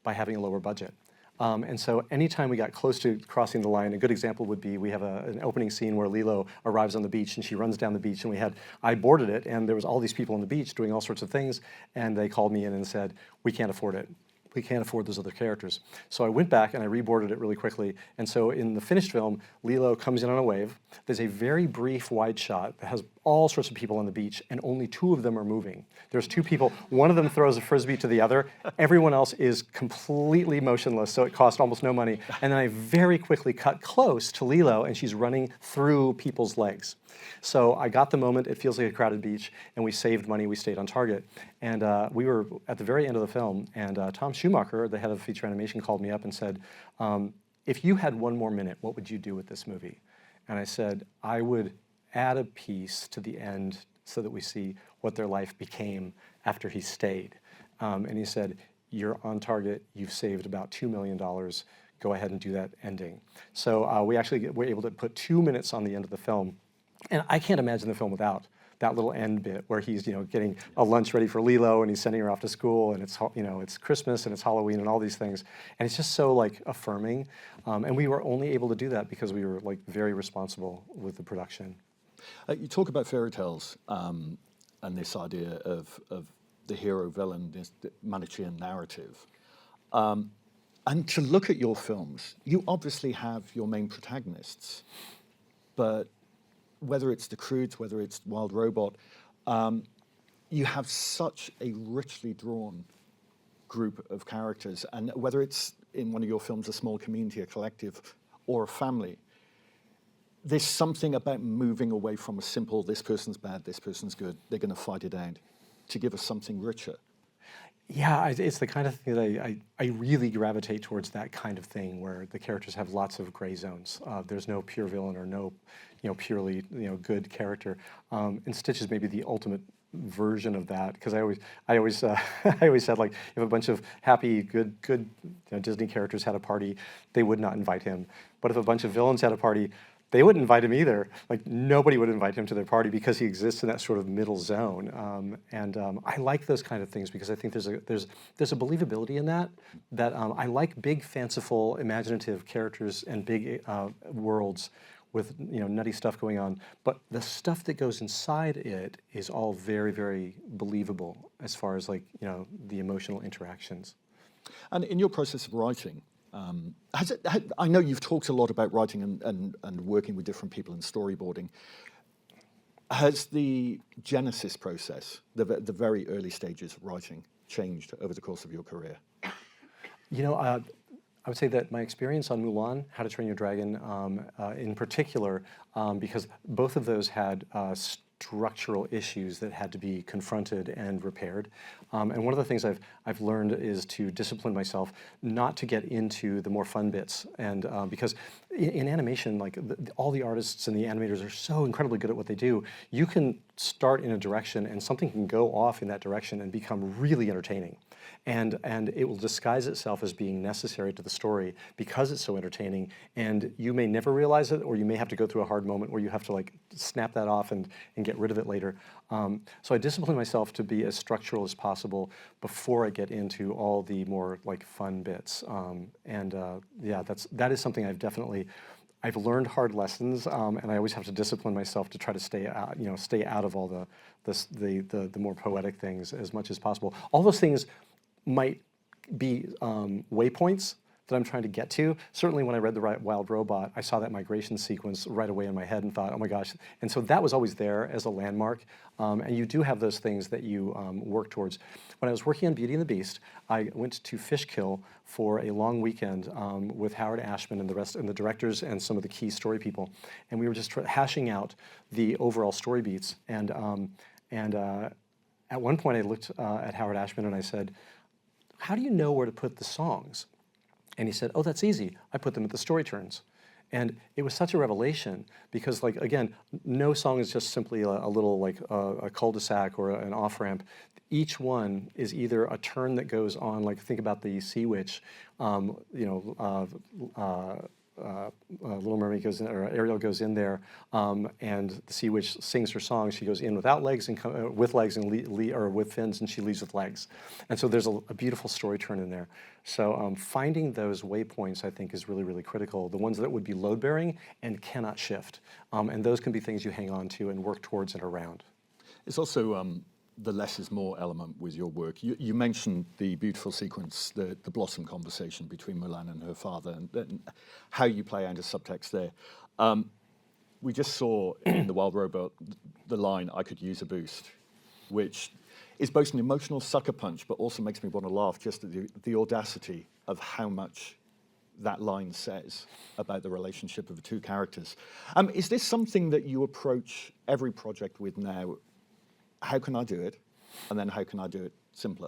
by having a lower budget. And so anytime we got close to crossing the line, a good example would be we have an opening scene where Lilo arrives on the beach and she runs down the beach, and I boarded it, and there was all these people on the beach doing all sorts of things, and they called me in and said, "We can't afford it. We can't afford those other characters." So I went back and I reboarded it really quickly. And so in the finished film, Lilo comes in on a wave. There's a very brief wide shot that has all sorts of people on the beach, and only two of them are moving. There's two people. One of them throws a frisbee to the other. Everyone else is completely motionless, so it cost almost no money. And then I very quickly cut close to Lilo, and she's running through people's legs. So I got the moment. It feels like a crowded beach, and we saved money. We stayed on target. And we were at the very end of the film, and Tom Schumacher, the head of feature animation, called me up and said, "If you had one more minute, what would you do with this movie?" And I said, "I would add a piece to the end so that we see what their life became after he stayed." And he said, "You're on target. You've saved about $2 million. Go ahead and do that ending." So we actually were able to put 2 minutes on the end of the film. And I can't imagine the film without that little end bit where he's, getting a lunch ready for Lilo, and he's sending her off to school, and it's Christmas and it's Halloween and all these things, and it's just so like affirming. And we were only able to do that because we were like very responsible with the production. You talk about fairy tales and this idea of the hero-villain, this Manichean narrative. And to look at your films, you obviously have your main protagonists, but whether it's The Croods, whether it's Wild Robot, you have such a richly drawn group of characters, and whether it's in one of your films, a small community, a collective, or a family, there's something about moving away from a simple, this person's bad, this person's good, they're going to fight it out, to give us something richer. Yeah, it's the kind of thing that I really gravitate towards, that kind of thing where the characters have lots of gray zones. There's no pure villain or no, purely good character. And Stitch is maybe the ultimate version of that, because I always said, like, if a bunch of happy, good Disney characters had a party, they would not invite him. But if a bunch of villains had a party, they wouldn't invite him either. Like, nobody would invite him to their party because he exists in that sort of middle zone. And I like those kind of things because I think there's a believability in that I like big, fanciful, imaginative characters and big worlds with nutty stuff going on, but the stuff that goes inside it is all very, very believable as far as like the emotional interactions. And in your process of writing, I know you've talked a lot about writing and working with different people and storyboarding. Has the genesis process, the very early stages of writing, changed over the course of your career? I would say that my experience on Mulan, How to Train Your Dragon, in particular, because both of those had structural issues that had to be confronted and repaired. And one of the things I've learned is to discipline myself not to get into the more fun bits. And because in animation, like all the artists and the animators are so incredibly good at what they do, you can start in a direction and something can go off in that direction and become really entertaining. And it will disguise itself as being necessary to the story because it's so entertaining, and you may never realize it, or you may have to go through a hard moment where you have to like snap that off and get rid of it later. So I discipline myself to be as structural as possible before I get into all the more like fun bits. Yeah, that is something I've learned hard lessons, and I always have to discipline myself to try to stay out of all the more poetic things as much as possible. All those things might be waypoints that I'm trying to get to. Certainly when I read The Wild Robot, I saw that migration sequence right away in my head and thought, oh my gosh. And so that was always there as a landmark. And you do have those things that you work towards. When I was working on Beauty and the Beast, I went to Fishkill for a long weekend with Howard Ashman and the directors and some of the key story people. And we were just hashing out the overall story beats. And at one point I looked at Howard Ashman and I said, how do you know where to put the songs? And he said, oh, that's easy. I put them at the story turns. And it was such a revelation because, like, again, no song is just simply a little, like, a cul-de-sac or an off-ramp. Each one is either a turn that goes on, like, think about the Sea Witch, Little Mermaid goes in, or Ariel goes in there, and the Sea Witch sings her song. She goes in without legs and with legs and or with fins, and she leaves with legs. And so there's a beautiful story turn in there. So finding those waypoints, I think, is really, really critical. The ones that would be load-bearing and cannot shift, and those can be things you hang on to and work towards and around. It's also the less is more element with your work. You mentioned the beautiful sequence, the blossom conversation between Mulan and her father, and how you play out a subtext there. We just saw in The Wild Robot the line, I could use a boost, which is both an emotional sucker punch, but also makes me want to laugh just at the audacity of how much that line says about the relationship of the two characters. Is this something that you approach every project with now? How can I do it? And then how can I do it simpler?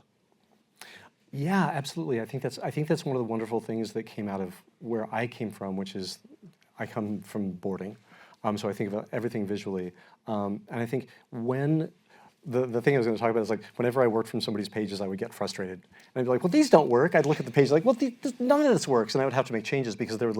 Yeah, absolutely. I think that's one of the wonderful things that came out of where I came from, which is I come from boarding. So I think about everything visually. And I think when the thing I was going to talk about is like whenever I worked from somebody's pages, I would get frustrated. And I'd be like, well, these don't work. I'd look at the page like, well, none of this works. And I would have to make changes because there would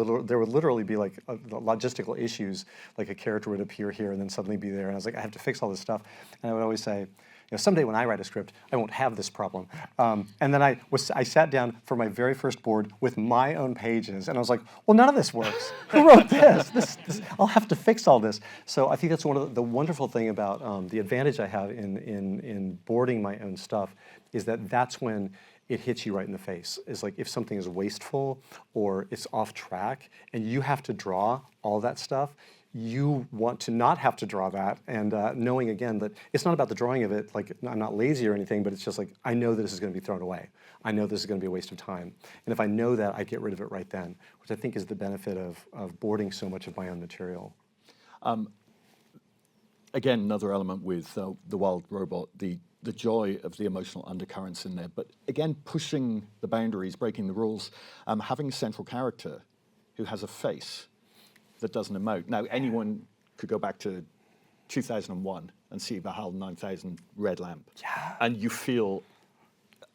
literally be like logistical issues, like a character would appear here and then suddenly be there. And I was like, I have to fix all this stuff. And I would always say, someday when I write a script, I won't have this problem. And then I sat down for my very first board with my own pages, and I was like, well, none of this works. Who wrote this? This I'll have to fix all this. So I think that's one of the wonderful thing about the advantage I have in boarding my own stuff is that that's when it hits you right in the face. It's like if something is wasteful or it's off track and you have to draw all that stuff, you want to not have to draw that, and knowing again that it's not about the drawing of it, like I'm not lazy or anything, but it's just like I know that this is going to be thrown away. I know this is going to be a waste of time. And if I know that, I get rid of it right then, which I think is the benefit of boarding so much of my own material. Again, another element with The Wild Robot, the joy of the emotional undercurrents in there, but again, pushing the boundaries, breaking the rules, having a central character who has a face that doesn't emote. Now, anyone could go back to 2001 and see Valhalla 9000 Red Lamp, and you feel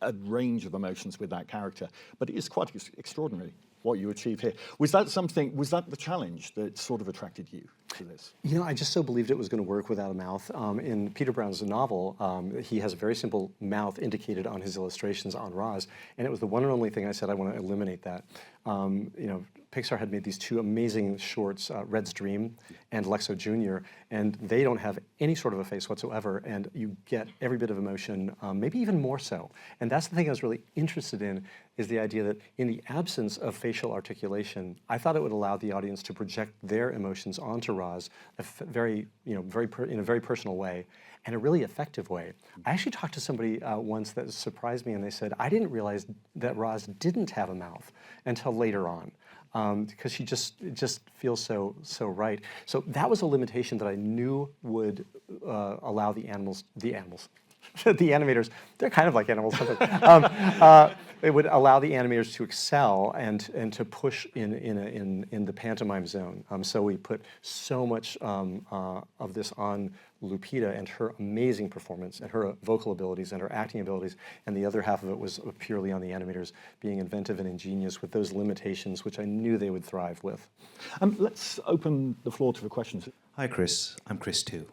a range of emotions with that character. But it is quite extraordinary what you achieve here. Was that the challenge that sort of attracted you to this? You know, I just so believed it was going to work without a mouth. In Peter Brown's novel, he has a very simple mouth indicated on his illustrations on Roz, and it was the one and only thing I said I want to eliminate that. You know, Pixar had made these two amazing shorts, Red's Dream and Lexo Jr., and they don't have any sort of a face whatsoever, and you get every bit of emotion, maybe even more so. And that's the thing I was really interested in, is the idea that in the absence of facial articulation, I thought it would allow the audience to project their emotions onto Roz in a very personal way, and a really effective way. I actually talked to somebody once that surprised me, and they said, I didn't realize that Roz didn't have a mouth until later on. Because it just feels so right. So that was a limitation that I knew would allow the animators, they're kind of like animals sometimes. It would allow the animators to excel and to push in the pantomime zone. So we put so much of this on Lupita and her amazing performance and her vocal abilities and her acting abilities, and the other half of it was purely on the animators being inventive and ingenious with those limitations, which I knew they would thrive with. Let's open the floor to the questions. Hi, Chris. I'm Chris too.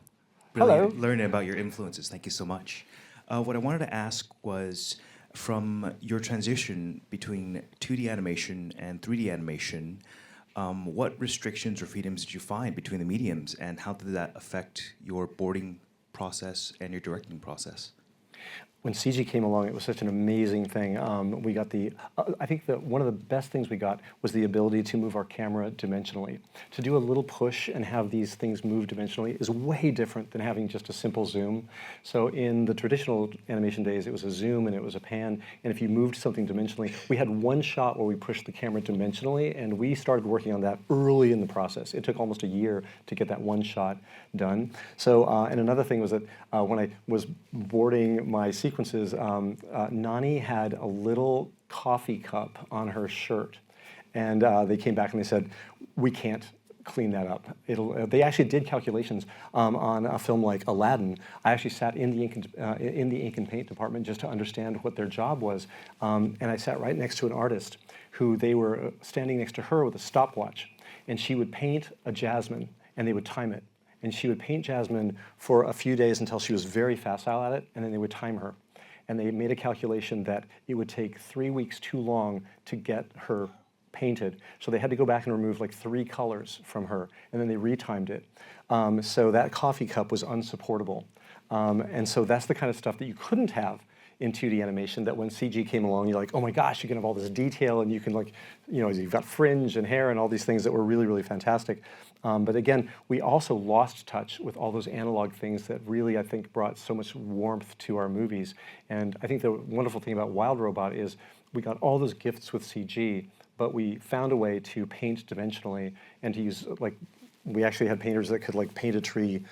Hello. Learning about your influences. Thank you so much. What I wanted to ask was, from your transition between 2D animation and 3D animation, what restrictions or freedoms did you find between the mediums, and how did that affect your boarding process and your directing process? When CG came along, it was such an amazing thing. We got I think that one of the best things we got was the ability to move our camera dimensionally. To do a little push and have these things move dimensionally is way different than having just a simple zoom. So in the traditional animation days, it was a zoom and it was a pan, and if you moved something dimensionally, we had one shot where we pushed the camera dimensionally, and we started working on that early in the process. It took almost a year to get that one shot done. So, and another thing was that when I was boarding my sequences, Nani had a little coffee cup on her shirt, and they came back and they said, we can't clean that up. They actually did calculations on a film like Aladdin. I actually sat in the ink and paint department just to understand what their job was, and I sat right next to an artist who they were standing next to her with a stopwatch, and she would paint a jasmine, and they would time it. And she would paint Jasmine for a few days until she was very facile at it, and then they would time her. And they made a calculation that it would take 3 weeks too long to get her painted. So they had to go back and remove like 3 colors from her, and then they retimed it. So that coffee cup was unsupportable. And so that's the kind of stuff that you couldn't have in 2D animation, that when CG came along, you're like, oh my gosh, you can have all this detail, and you can you've got fringe and hair and all these things that were really, really fantastic. But again, we also lost touch with all those analog things that really, I think, brought so much warmth to our movies. And I think the wonderful thing about Wild Robot is we got all those gifts with CG, but we found a way to paint dimensionally and to use, we actually had painters that could paint a tree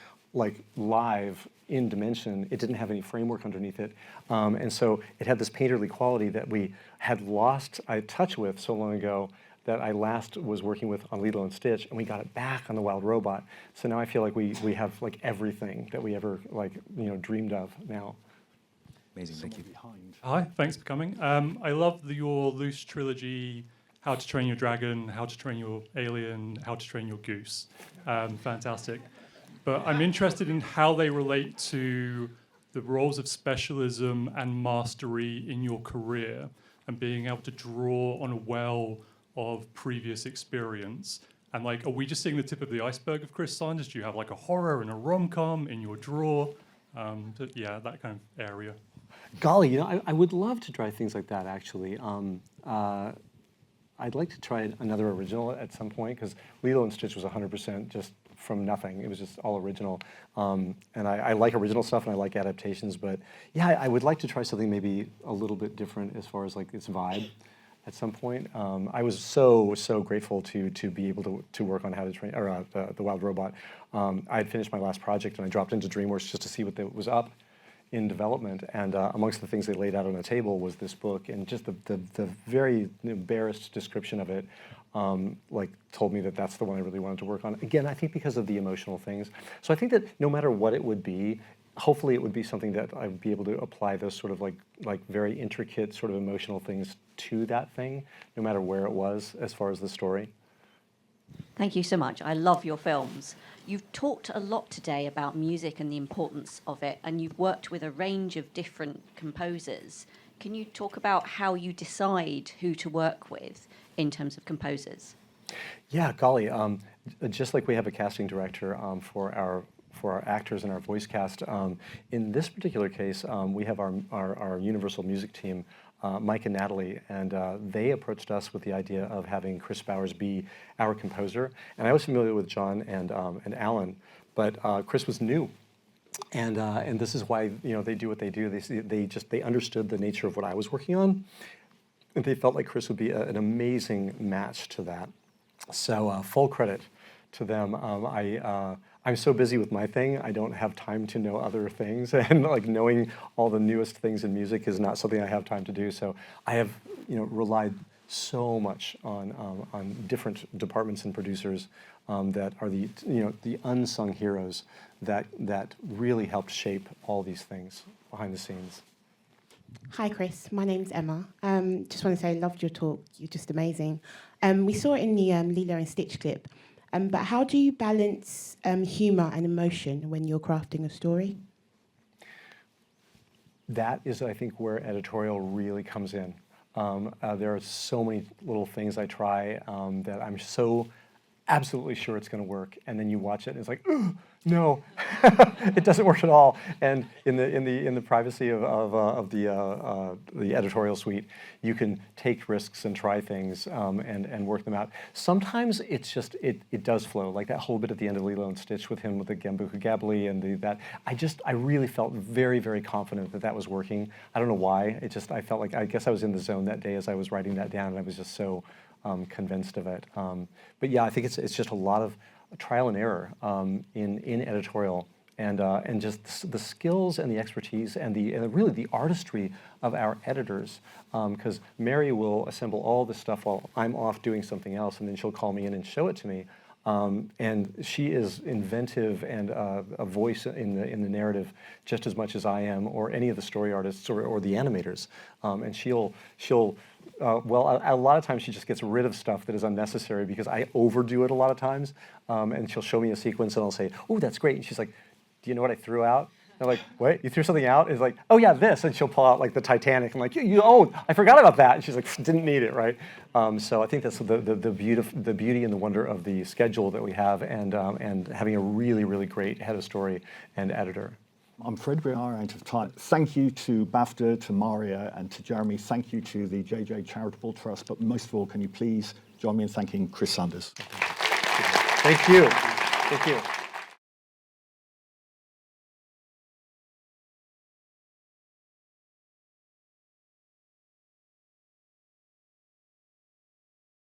live in dimension. It didn't have any framework underneath it. And so it had this painterly quality that we had lost touch with so long ago, that I last was working with on Lilo and Stitch, and we got it back on the Wild Robot. So now I feel like we have everything that we ever dreamed of now. Amazing, thank you. Hi, thanks for coming. I love your loose trilogy, How to Train Your Dragon, How to Train Your Alien, How to Train Your Goose. Fantastic. But I'm interested in how they relate to the roles of specialism and mastery in your career, and being able to draw on a well of previous experience. And are we just seeing the tip of the iceberg of Chris Sanders? Do you have a horror and a rom-com in your drawer? Yeah, that kind of area. Golly, I would love to try things like that, actually. I'd like to try another original at some point, because Lilo and Stitch was 100% just from nothing. It was just all original. And I like original stuff, and I like adaptations, but yeah, I would like to try something maybe a little bit different as far as its vibe at some point. I was so grateful to be able to work on How to Train, or the Wild Robot. I had finished my last project, and I dropped into DreamWorks just to see what was up in development, and amongst the things they laid out on the table was this book, and just the very barest description of it told me that that's the one I really wanted to work on. Again, I think because of the emotional things. So I think that no matter what it would be, hopefully it would be something that I would be able to apply those sort of very intricate sort of emotional things to that thing, no matter where it was as far as the story. Thank you so much. I love your films. You've talked a lot today about music and the importance of it, and you've worked with a range of different composers. Can you talk about how you decide who to work with in terms of composers? Yeah, golly, just like we have a casting director for our actors and our voice cast, in this particular case, we have our Universal Music team, Mike and Natalie, and they approached us with the idea of having Chris Bowers be our composer. And I was familiar with John and Alan, but Chris was new. And this is why they do what they do. They understood the nature of what I was working on, and they felt like Chris would be an amazing match to that. So full credit to them. I'm so busy with my thing, I don't have time to know other things, and like knowing all the newest things in music is not something I have time to do. So I have relied so much on different departments and producers that are the unsung heroes that really helped shape all these things behind the scenes. Hi, Chris. My name's Emma. Just want to say I loved your talk. You're just amazing. We saw it in the Lilo and Stitch clip. But how do you balance humour and emotion when you're crafting a story? That is, I think, where editorial really comes in. There are so many little things I try that I'm so absolutely sure it's going to work, and then you watch it and it's like, no, it doesn't work at all. And in the privacy of the editorial suite, you can take risks and try things and work them out. Sometimes it's just it does flow, like that whole bit at the end of Lilo and Stitch with him with the Gembuku Gabbly and that. I really felt very, very confident that was working. I don't know why. I felt like, I guess I was in the zone that day as I was writing that down, and I was just so convinced of it. But yeah, I think it's just a lot of trial and error in editorial, and just the skills and the expertise and really the artistry of our editors. Because Mary will assemble all this stuff while I'm off doing something else, and then she'll call me in and show it to me. And she is inventive and a voice in the narrative just as much as I am, or any of the story artists or the animators. And she'll a lot of times she just gets rid of stuff that is unnecessary because I overdo it a lot of times. And she'll show me a sequence and I'll say, "Oh, that's great." And she's like, "Do you know what I threw out?" I'm like, "Wait, you threw something out?" It's like, "Oh yeah, this." And she'll pull out like the Titanic. I'm like, I forgot about that." And she's like, "Didn't need it," right? So I think that's the beauty and the wonder of the schedule that we have, and having a really, really great head of story and editor. I'm afraid we are out of time. Thank you to BAFTA, to Maria, and to Jeremy. Thank you to the JJ Charitable Trust. But most of all, can you please join me in thanking Chris Sanders? Thank you. Thank you.